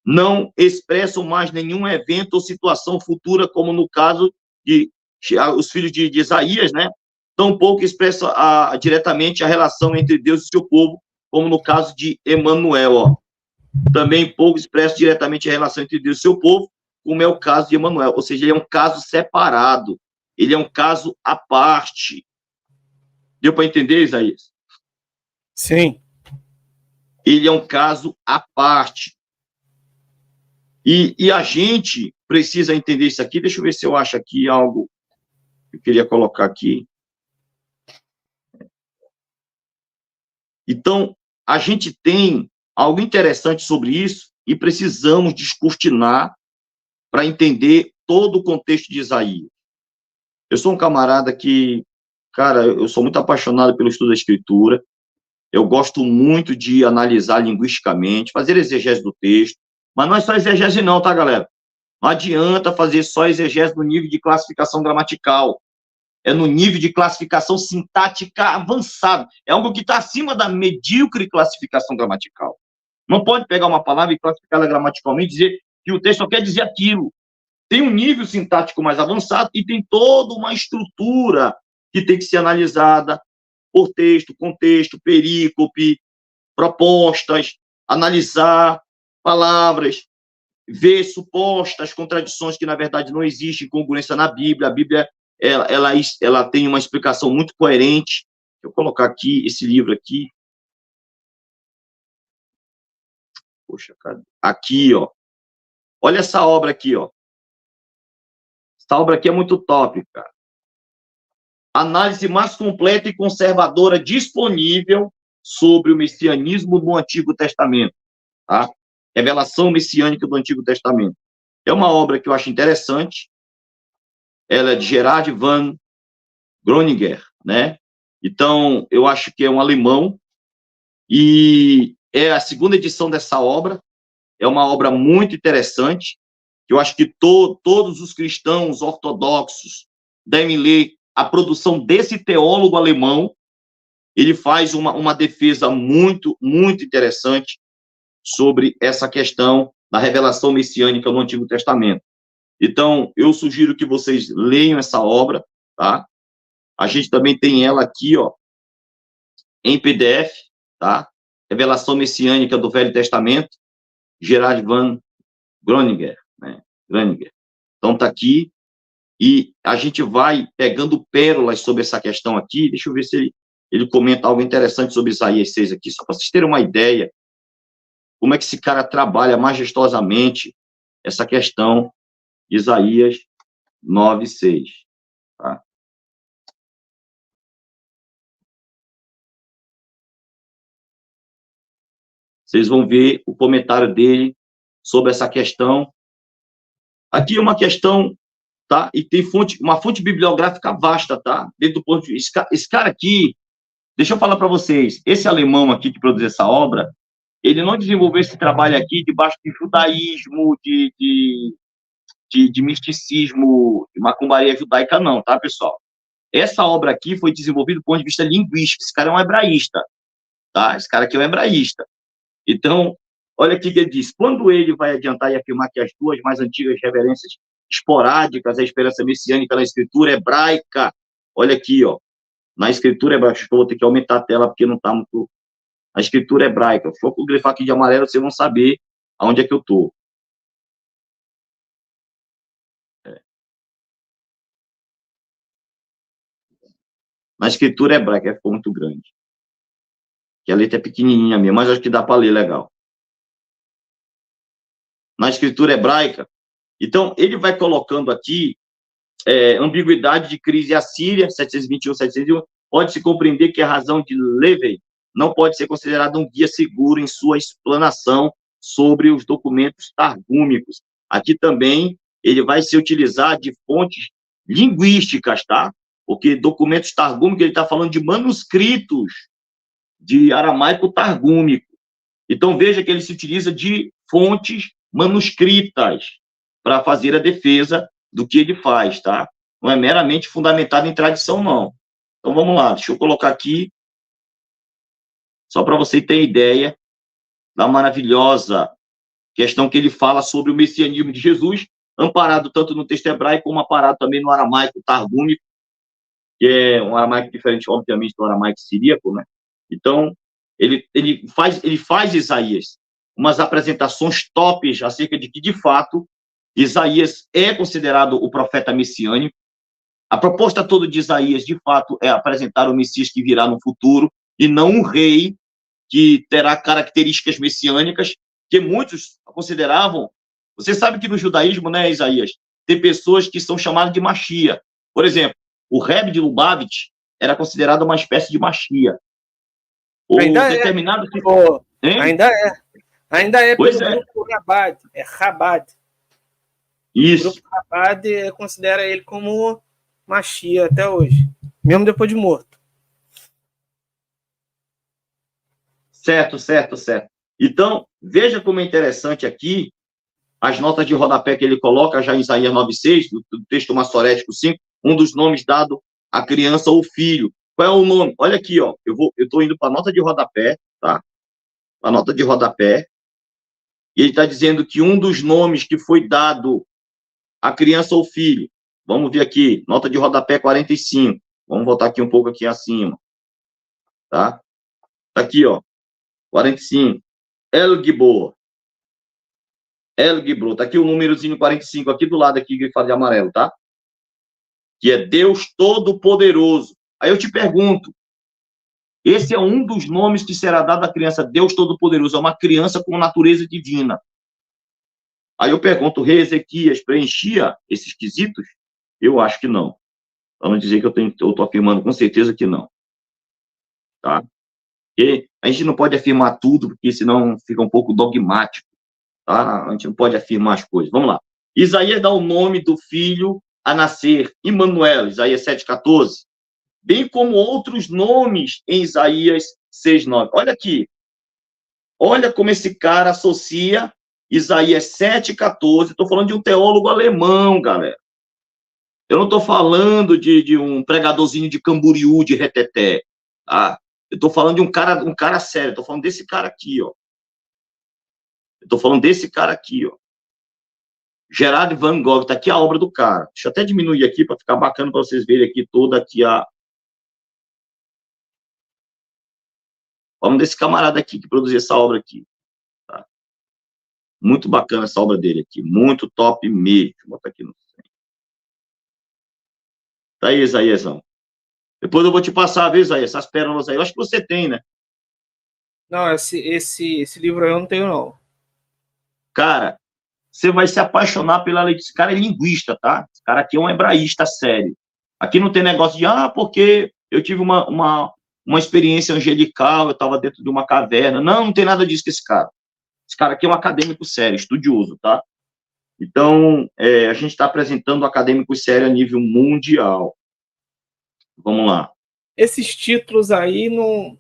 Speaker 2: não expressam mais nenhum evento ou situação futura, como no caso de os filhos de Isaías, né? Tampouco expressa diretamente a relação entre Deus e seu povo, como no caso de Emanuel, ó. Também pouco expressa diretamente a relação entre Deus e seu povo, como é o caso de Emanuel. Ou seja, ele é um caso separado, ele é um caso à parte. Deu para entender, Isaías?
Speaker 1: Sim.
Speaker 2: Ele é um caso à parte. E a gente precisa entender isso aqui. Deixa eu ver se eu acho aqui algo que eu queria colocar aqui. Então, a gente tem algo interessante sobre isso e precisamos descortinar para entender todo o contexto de Isaías. Eu sou um camarada que, cara, eu sou muito apaixonado pelo estudo da Escritura, eu gosto muito de analisar linguisticamente, fazer exegese do texto, mas não é só exegese não, tá, galera? Não adianta fazer só exegese no nível de classificação gramatical, é no nível de classificação sintática avançado, é algo que está acima da medíocre classificação gramatical. Não pode pegar uma palavra e classificá-la gramaticalmente e dizer que o texto só quer dizer aquilo. Tem um nível sintático mais avançado e tem toda uma estrutura que tem que ser analisada por texto, contexto, perícope, propostas, analisar palavras, ver supostas contradições que, na verdade, não existem, congruência na Bíblia. A Bíblia ela tem uma explicação muito coerente. Deixa eu colocar aqui esse livro aqui. Poxa, cara. Aqui, ó. Olha essa obra aqui, ó. Essa obra aqui é muito top, cara. Análise mais completa e conservadora disponível sobre o messianismo no Antigo Testamento. Tá? Revelação messiânica do Antigo Testamento. É uma obra que eu acho interessante. Ela é de Gerard van Groninger, né? Então, eu acho que é um alemão e é a segunda edição dessa obra. É uma obra muito interessante. Eu acho que todos os cristãos ortodoxos devem ler a produção desse teólogo alemão. Ele faz uma defesa muito, muito interessante sobre essa questão da revelação messiânica no Antigo Testamento. Então, eu sugiro que vocês leiam essa obra, tá? A gente também tem ela aqui, ó, em PDF, tá? Revelação Messiânica do Velho Testamento, Gerard van Groninger, né? Groninger. Então, tá aqui, e a gente vai pegando pérolas sobre essa questão aqui. Deixa eu ver se ele comenta algo interessante sobre Isaías 6 aqui, só para vocês terem uma ideia como é que esse cara trabalha majestosamente essa questão de Isaías 9:6. Tá? Vocês vão ver o comentário dele sobre essa questão. Aqui é uma questão, tá? E tem uma fonte bibliográfica vasta, tá? Dentro do ponto de vista. Esse cara aqui, deixa eu falar para vocês, esse alemão aqui que produz essa obra, ele não desenvolveu esse trabalho aqui debaixo de judaísmo, de misticismo, de macumbaria judaica, não, tá, pessoal? Essa obra aqui foi desenvolvida do ponto de vista linguístico. Esse cara é um hebraísta, tá? Esse cara aqui é um hebraísta. Então, olha o que ele diz. Quando ele vai adiantar e afirmar que as duas mais antigas referências esporádicas à esperança messiânica na escritura hebraica, olha aqui, ó, na escritura hebraica, eu vou ter que aumentar a tela porque não está muito... A escritura hebraica, se for grifar aqui de amarelo, vocês vão saber aonde é que eu estou. Na escritura hebraica, ficou muito grande. Que a letra é pequenininha mesmo, mas acho que dá para ler legal. Na escritura hebraica, então, ele vai colocando aqui ambiguidade de crise assíria, 721, 701, pode-se compreender que a razão de Levey não pode ser considerada um guia seguro em sua explanação sobre os documentos targúmicos. Aqui também ele vai se utilizar de fontes linguísticas, tá? Porque documentos targúmicos, ele está falando de manuscritos de aramaico targúmico. Então, veja que ele se utiliza de fontes manuscritas para fazer a defesa do que ele faz, tá? Não é meramente fundamentado em tradição, não. Então, vamos lá, deixa eu colocar aqui, só para você ter ideia da maravilhosa questão que ele fala sobre o messianismo de Jesus, amparado tanto no texto hebraico, como amparado também no aramaico targúmico, que é um aramaico diferente, obviamente, do aramaico siríaco, né? Então, ele faz Isaías umas apresentações tops acerca de que, de fato, Isaías é considerado o profeta messiânico. A proposta toda de Isaías, de fato, é apresentar o Messias que virá no futuro e não um rei que terá características messiânicas que muitos consideravam. Você sabe que no judaísmo, né, Isaías, tem pessoas que são chamadas de Machia. Por exemplo, o Rebbe de Lubavitch era considerado uma espécie de Machia.
Speaker 1: Ou ainda determinado... Ainda é. Ainda é pelo grupo Rabad. É Rabad.
Speaker 2: Isso.
Speaker 1: O grupo Rabad considera ele como Machia até hoje, mesmo depois de morto.
Speaker 2: Certo. Então, veja como é interessante aqui as notas de rodapé que ele coloca já em Isaías 9:6, do texto Massorético 5, um dos nomes dado à criança ou filho. Qual é o nome? Olha aqui, ó. Eu estou indo para a nota de rodapé, tá? A nota de rodapé. E ele está dizendo que um dos nomes que foi dado à criança ou filho, vamos ver aqui, nota de rodapé 45, vamos voltar aqui um pouco aqui acima, tá? Tá aqui, ó, 45, El Gibor, tá aqui o númerozinho 45, aqui do lado, aqui, grifado de amarelo, tá? Que é Deus Todo-Poderoso. Aí eu te pergunto, esse é um dos nomes que será dado à criança, Deus Todo-Poderoso, é uma criança com natureza divina. Aí eu pergunto, o rei Ezequias preenchia esses quesitos? Eu acho que não. Para não dizer que eu estou afirmando com certeza que não. Tá? E a gente não pode afirmar tudo, porque senão fica um pouco dogmático. Tá? A gente não pode afirmar as coisas. Vamos lá. Isaías dá o nome do filho a nascer, Emanuel, Isaías 7,14, bem como outros nomes em Isaías 6,9. Olha aqui. Olha como esse cara associa Isaías 7,14. Estou falando de um teólogo alemão, galera. Eu não estou falando de um pregadorzinho de Camboriú, de Reteté. Tá? Eu estou falando de um cara sério. Estou falando desse cara aqui, ó. Estou falando desse cara aqui, ó. Gerard Van Gogh. Está aqui a obra do cara. Deixa eu até diminuir aqui para ficar bacana para vocês verem aqui toda aqui a... Falando desse camarada aqui que produziu essa obra aqui. Tá? Muito bacana essa obra dele aqui. Muito top mesmo. Deixa eu botar aqui no... Tá aí, Isaíasão. Depois eu vou te passar, viu, Isaías, essas pérolas aí. Eu acho que você tem, né?
Speaker 1: Não, esse livro aí eu não tenho, não.
Speaker 2: Cara, você vai se apaixonar pela lei. Esse cara é linguista, tá? Esse cara aqui é um hebraísta sério. Aqui não tem negócio de, porque eu tive uma experiência angelical, eu estava dentro de uma caverna. Não tem nada disso com esse cara. Esse cara aqui é um acadêmico sério, estudioso, tá? Então, a gente está apresentando acadêmicos sérios a nível mundial. Vamos lá.
Speaker 1: Esses títulos aí não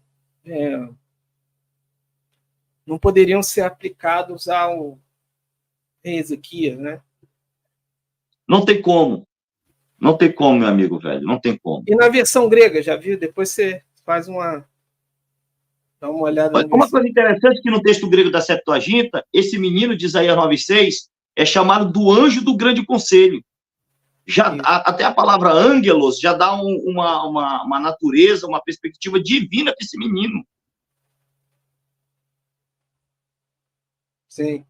Speaker 1: poderiam ser aplicados ao rei Ezequias, né?
Speaker 2: Não tem como. Não tem como, meu amigo velho. Não tem como.
Speaker 1: E na versão grega, já viu? Depois você faz dá uma olhada.
Speaker 2: Olha, uma coisa interessante que no texto grego da Septuaginta, esse menino de Isaías 9,6 é chamado do anjo do grande conselho. Até a palavra ângelos já dá uma natureza, uma perspectiva divina para esse menino.
Speaker 1: Sim.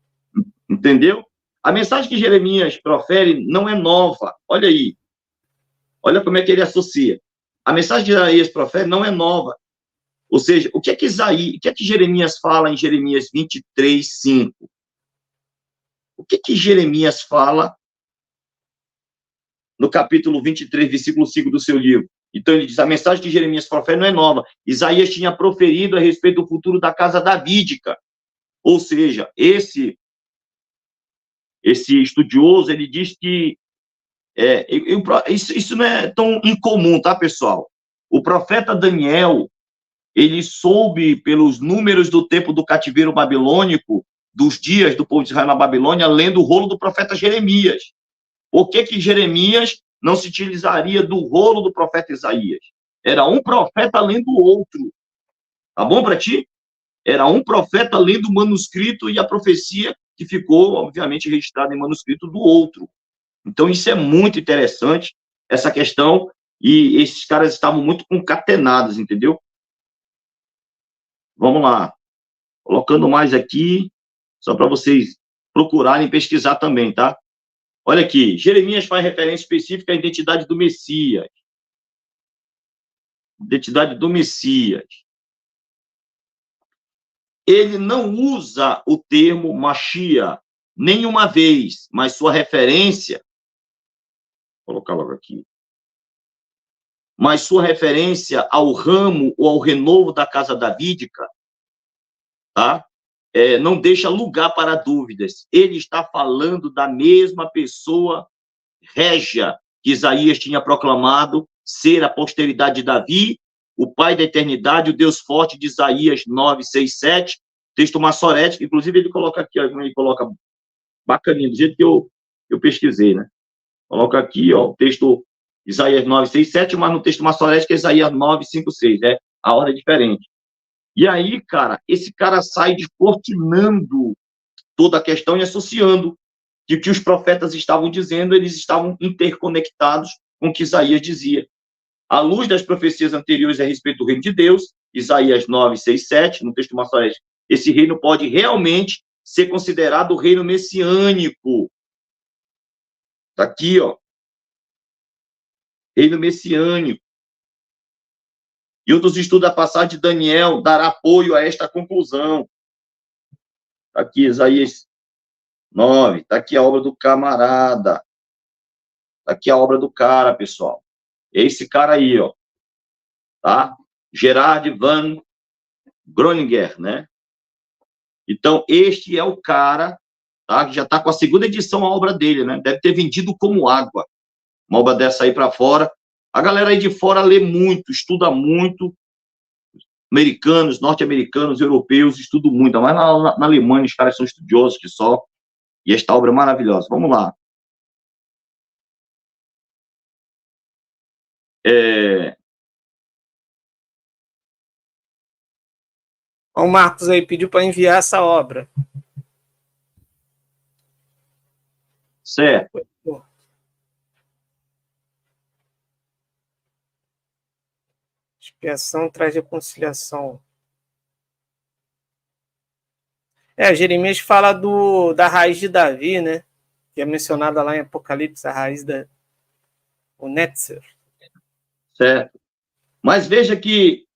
Speaker 2: Entendeu? A mensagem que Jeremias profere não é nova. Olha aí. Olha como é que ele associa. A mensagem que Isaías profere não é nova. Ou seja, o que é que Jeremias fala em Jeremias 23:5? O que é que Jeremias fala no capítulo 23, versículo 5 do seu livro? Então, ele diz, a mensagem que Jeremias profere não é nova. Isaías tinha proferido a respeito do futuro da casa davídica. Ou seja, esse estudioso, ele diz que isso não é tão incomum, tá, pessoal? O profeta Daniel, ele soube, pelos números do tempo do cativeiro babilônico, dos dias do povo de Israel na Babilônia, lendo o rolo do profeta Jeremias. Por que Jeremias não se utilizaria do rolo do profeta Isaías? Era um profeta lendo o outro. Tá bom para ti? Era um profeta lendo o manuscrito e a profecia que ficou, obviamente, registrada em manuscrito do outro. Então, isso é muito interessante, essa questão, e esses caras estavam muito concatenados, entendeu? Vamos lá. Colocando mais aqui, só para vocês procurarem pesquisar também, tá? Olha aqui, Jeremias faz referência específica à identidade do Messias. Identidade do Messias. Ele não usa o termo Machia nenhuma vez, mas sua referência, vou colocar logo aqui, mas sua referência ao ramo ou ao renovo da casa davídica, tá? Não deixa lugar para dúvidas. Ele está falando da mesma pessoa régia que Isaías tinha proclamado ser a posteridade de Davi, o pai da eternidade, o Deus forte de Isaías 9, 6, 7, texto maçorético, inclusive ele coloca aqui, ele coloca bacaninho, do jeito que eu pesquisei, né? Coloca aqui, ó, o texto Isaías 9, 6, 7, mas no texto maçorético é Isaías 9, 5, 6, a ordem é diferente. E aí, cara, esse cara sai descortinando toda a questão e associando que o que os profetas estavam dizendo, eles estavam interconectados com o que Isaías dizia. À luz das profecias anteriores a respeito do reino de Deus, Isaías 9, 6, 7, no texto maçonês, esse reino pode realmente ser considerado o reino messiânico. Está aqui, ó. Reino messiânico. E outros estudos da passagem de Daniel dará apoio a esta conclusão. Está aqui, Isaías 9. Está aqui a obra do camarada. Está aqui a obra do cara, pessoal. É esse cara aí, ó. Tá? Gerard van Groninger, né? Então, este é o cara, tá? Que já está com a segunda edição a obra dele, né? Deve ter vendido como água. Uma obra dessa aí para fora. A galera aí de fora lê muito, estuda muito. Americanos, norte-americanos, europeus, estudam muito. Mas na Alemanha os caras são estudiosos que só. E esta obra é maravilhosa. Vamos lá.
Speaker 1: O Marcos aí pediu para enviar essa obra.
Speaker 2: Certo.
Speaker 1: Expiação traz reconciliação. Jeremias fala da raiz de Davi, né? Que é mencionada lá em Apocalipse, a raiz o Netzer.
Speaker 2: Certo. Mas veja que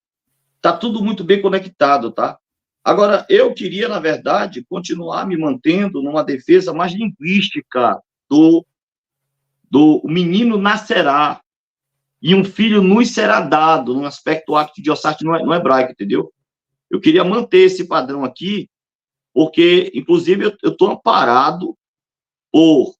Speaker 2: está tudo muito bem conectado, tá? Agora, eu queria, na verdade, continuar me mantendo numa defesa mais linguística do menino nascerá e um filho nos será dado, num aspecto actidiossarte no hebraico, entendeu? Eu queria manter esse padrão aqui, porque, inclusive, eu estou amparado por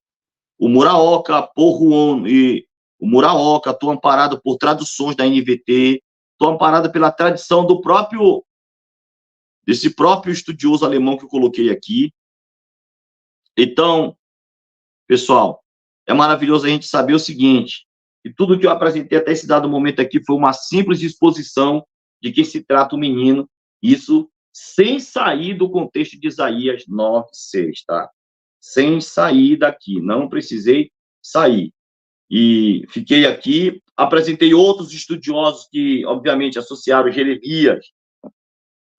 Speaker 2: o Muraoka, por Ruon e o Muraoka, estou amparado por traduções da NVT, estou amparado pela tradição desse próprio estudioso alemão que eu coloquei aqui. Então, pessoal, é maravilhoso a gente saber o seguinte, que tudo que eu apresentei até esse dado momento aqui foi uma simples exposição de que se trata o menino, isso sem sair do contexto de Isaías 9, 6, tá? Sem sair daqui, não precisei sair. E fiquei aqui, apresentei outros estudiosos que, obviamente, associaram Jeremias,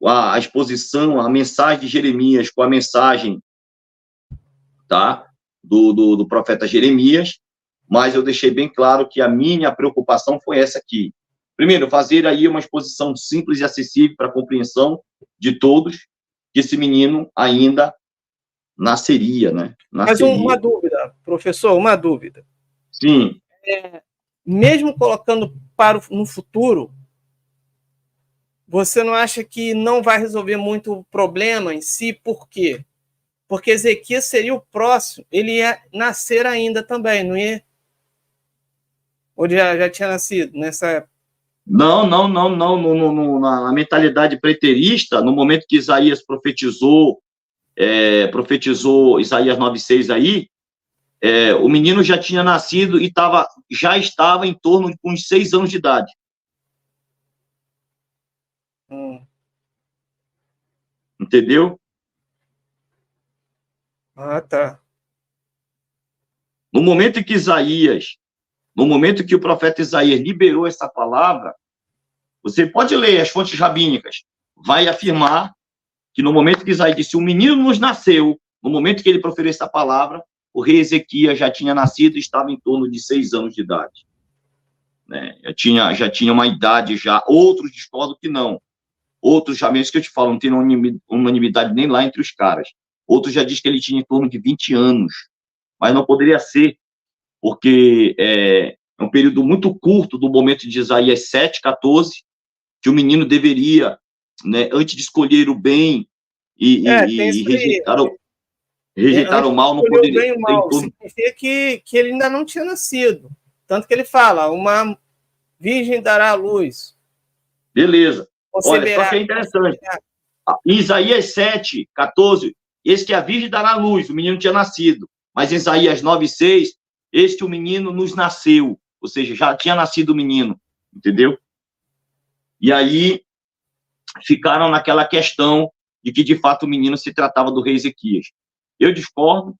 Speaker 2: a exposição, a mensagem de Jeremias com a mensagem, tá? Do profeta Jeremias, mas eu deixei bem claro que a minha preocupação foi essa aqui. Primeiro, fazer aí uma exposição simples e acessível para a compreensão de todos, que esse menino ainda nasceria, né? Nasceria.
Speaker 1: Mas uma dúvida, professor, uma dúvida.
Speaker 2: Sim.
Speaker 1: Mesmo colocando no futuro, você não acha que não vai resolver muito o problema em si? Por quê? Porque Ezequias seria o próximo, ele ia nascer ainda também, não ia? Ou já tinha nascido nessa época?
Speaker 2: Não. Na mentalidade preterista, no momento que Isaías profetizou Isaías 9:6 aí, o menino já tinha nascido e já estava em torno de uns 6 anos de idade. Entendeu?
Speaker 1: Ah, tá.
Speaker 2: No momento que o profeta Isaías liberou essa palavra, você pode ler as fontes rabínicas, vai afirmar que no momento que Isaías disse, o menino nos nasceu, no momento que ele proferiu essa palavra, o rei Ezequias já tinha nascido e estava em torno de 6 anos de idade. Né? Já tinha uma idade já. Outros discordam que não. Outros, já mesmo que eu te falo, não tem unanimidade nem lá entre os caras. Outros já dizem que ele tinha em torno de 20 anos. Mas não poderia ser, porque é um período muito curto do momento de Isaías 7:14, que o menino deveria, né, antes de escolher o bem e rejeitar o mal, não poderia.
Speaker 1: Bem, o mal significa que ele ainda não tinha nascido. Tanto que ele fala, uma virgem dará a luz.
Speaker 2: Beleza. Olha, só que é interessante. Em Isaías 7:14, eis que a virgem dará a luz, o menino tinha nascido. Mas em Isaías 9:6, eis que o menino nos nasceu. Ou seja, já tinha nascido o menino. Entendeu? E aí ficaram naquela questão de que, de fato, o menino se tratava do rei Ezequias. eu discordo.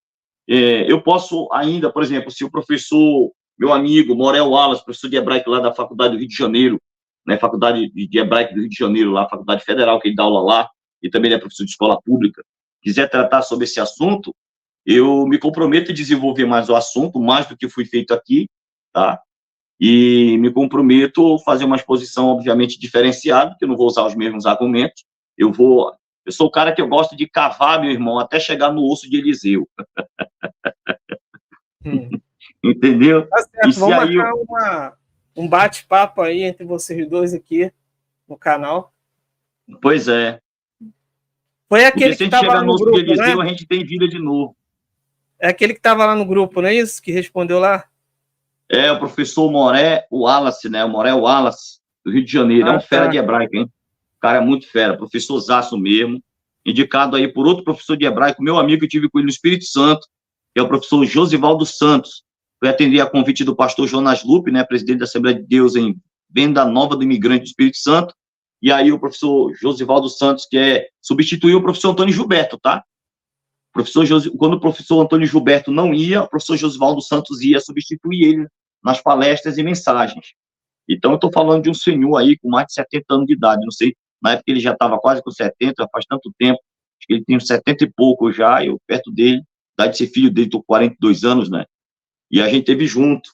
Speaker 2: Eu posso ainda, por exemplo, se o professor, meu amigo, Morel Wallace, professor de hebraico lá da Faculdade do Rio de Janeiro, né, Faculdade de Hebraico do Rio de Janeiro, lá, Faculdade Federal, que ele dá aula lá, e também ele é professor de escola pública, quiser tratar sobre esse assunto, eu me comprometo a desenvolver mais o assunto, mais do que foi feito aqui, tá? E me comprometo a fazer uma exposição, obviamente, diferenciada, porque eu não vou usar os mesmos argumentos, eu sou o cara que eu gosto de cavar, meu irmão, até chegar no osso de Eliseu. Entendeu?
Speaker 1: Tá certo, vamos marcar um bate-papo aí entre vocês dois aqui no canal.
Speaker 2: Pois é.
Speaker 1: Foi aquele que estava lá no grupo,
Speaker 2: Eliseu, né? A gente tem vida de novo.
Speaker 1: É aquele que estava lá no grupo, não é isso? Que respondeu lá?
Speaker 2: É o professor Moré Wallace, né? O Moré Wallace, do Rio de Janeiro. É um fera de hebraico, hein? O cara é muito fera, professorzaço mesmo. Indicado aí por outro professor de hebraico, meu amigo que eu tive com ele no Espírito Santo, que é o professor Josivaldo Santos. Foi atender a convite do pastor Jonas Lupe, né? Presidente da Assembleia de Deus em Venda Nova do Imigrante do Espírito Santo. E aí o professor Josivaldo Santos, que substituiu o professor Antônio Gilberto, tá? Quando o professor Antônio Gilberto não ia, o professor Josivaldo Santos ia substituir ele nas palestras e mensagens. Então, eu estou falando de um senhor aí com mais de 70 anos de idade, não sei, na época ele já estava quase com 70, faz tanto tempo, acho que ele tem uns 70 e pouco já, eu perto dele, idade de ser filho dele, estou com 42 anos, né? E a gente teve junto.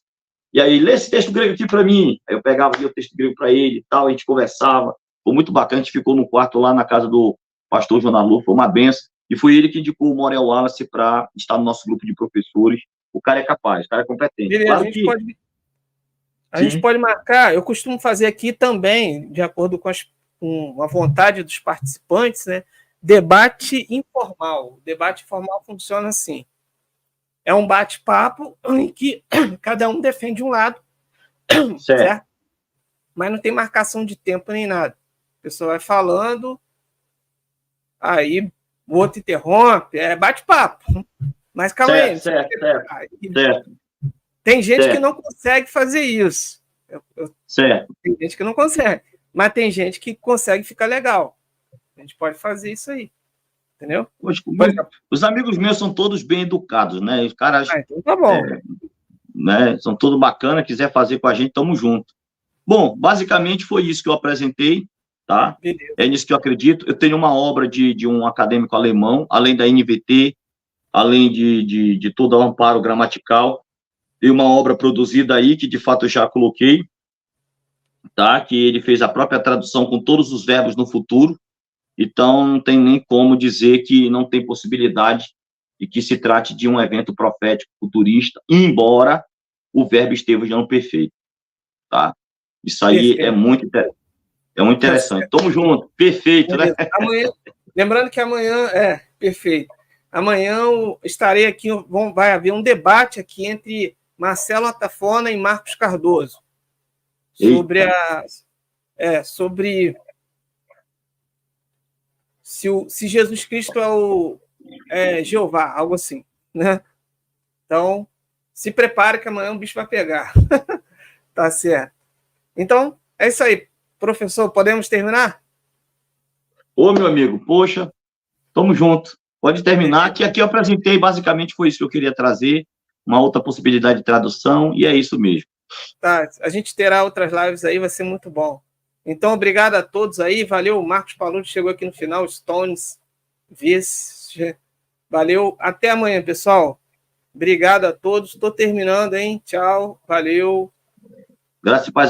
Speaker 2: E aí, lê esse texto grego aqui para mim. Aí eu pegava o texto grego para ele e tal, a gente conversava. Foi muito bacana, a gente ficou no quarto lá na casa do pastor Jonalu, foi uma benção. E foi ele que indicou o Morel Wallace para estar no nosso grupo de professores. O cara é capaz, o cara é competente.
Speaker 1: Beleza, claro a gente pode marcar, eu costumo fazer aqui também, de acordo com a vontade dos participantes, né? Debate informal. O debate informal funciona assim. É um bate-papo em que cada um defende um lado, certo? Mas não tem marcação de tempo nem nada. A pessoa vai falando, aí o outro interrompe, bate-papo. Mas calma aí.
Speaker 2: Certo.
Speaker 1: Tem gente que não consegue fazer isso.
Speaker 2: Certo.
Speaker 1: Tem gente que não consegue. Mas tem gente que consegue ficar legal. A gente pode fazer isso aí. Entendeu?
Speaker 2: Os amigos meus são todos bem educados, né? Os caras.
Speaker 1: Então tá bom.
Speaker 2: Né? São todos bacanas, quiser fazer com a gente, tamo junto. Bom, basicamente foi isso que eu apresentei, tá? Beleza. É nisso que eu acredito. Eu tenho uma obra de um acadêmico alemão, além da NVT, além de todo o amparo gramatical. Tem uma obra produzida aí, que de fato eu já coloquei, tá? Que ele fez a própria tradução com todos os verbos no futuro. Então, não tem nem como dizer que não tem possibilidade e que se trate de um evento profético futurista, embora o verbo esteja perfeito, tá? Isso aí é muito interessante. Tamo junto, perfeito, né?
Speaker 1: Amanhã, lembrando que amanhã perfeito. Amanhã estarei aqui, vai haver um debate aqui entre Marcelo Atafona e Marcos Cardoso sobre se Jesus Cristo é Jeová, algo assim, né? Então, se prepare que amanhã o bicho vai pegar. Tá certo. Então, é isso aí. Professor, podemos terminar?
Speaker 2: Ô, meu amigo, poxa, tamo junto. Pode terminar, que aqui eu apresentei, basicamente foi isso que eu queria trazer, uma outra possibilidade de tradução, e é isso mesmo.
Speaker 1: Tá, a gente terá outras lives aí, vai ser muito bom. Então, obrigado a todos aí, valeu, o Marcos Palucci chegou aqui no final, Stones, valeu, até amanhã, pessoal. Obrigado a todos, estou terminando, hein, tchau, valeu.
Speaker 2: Graças e paz.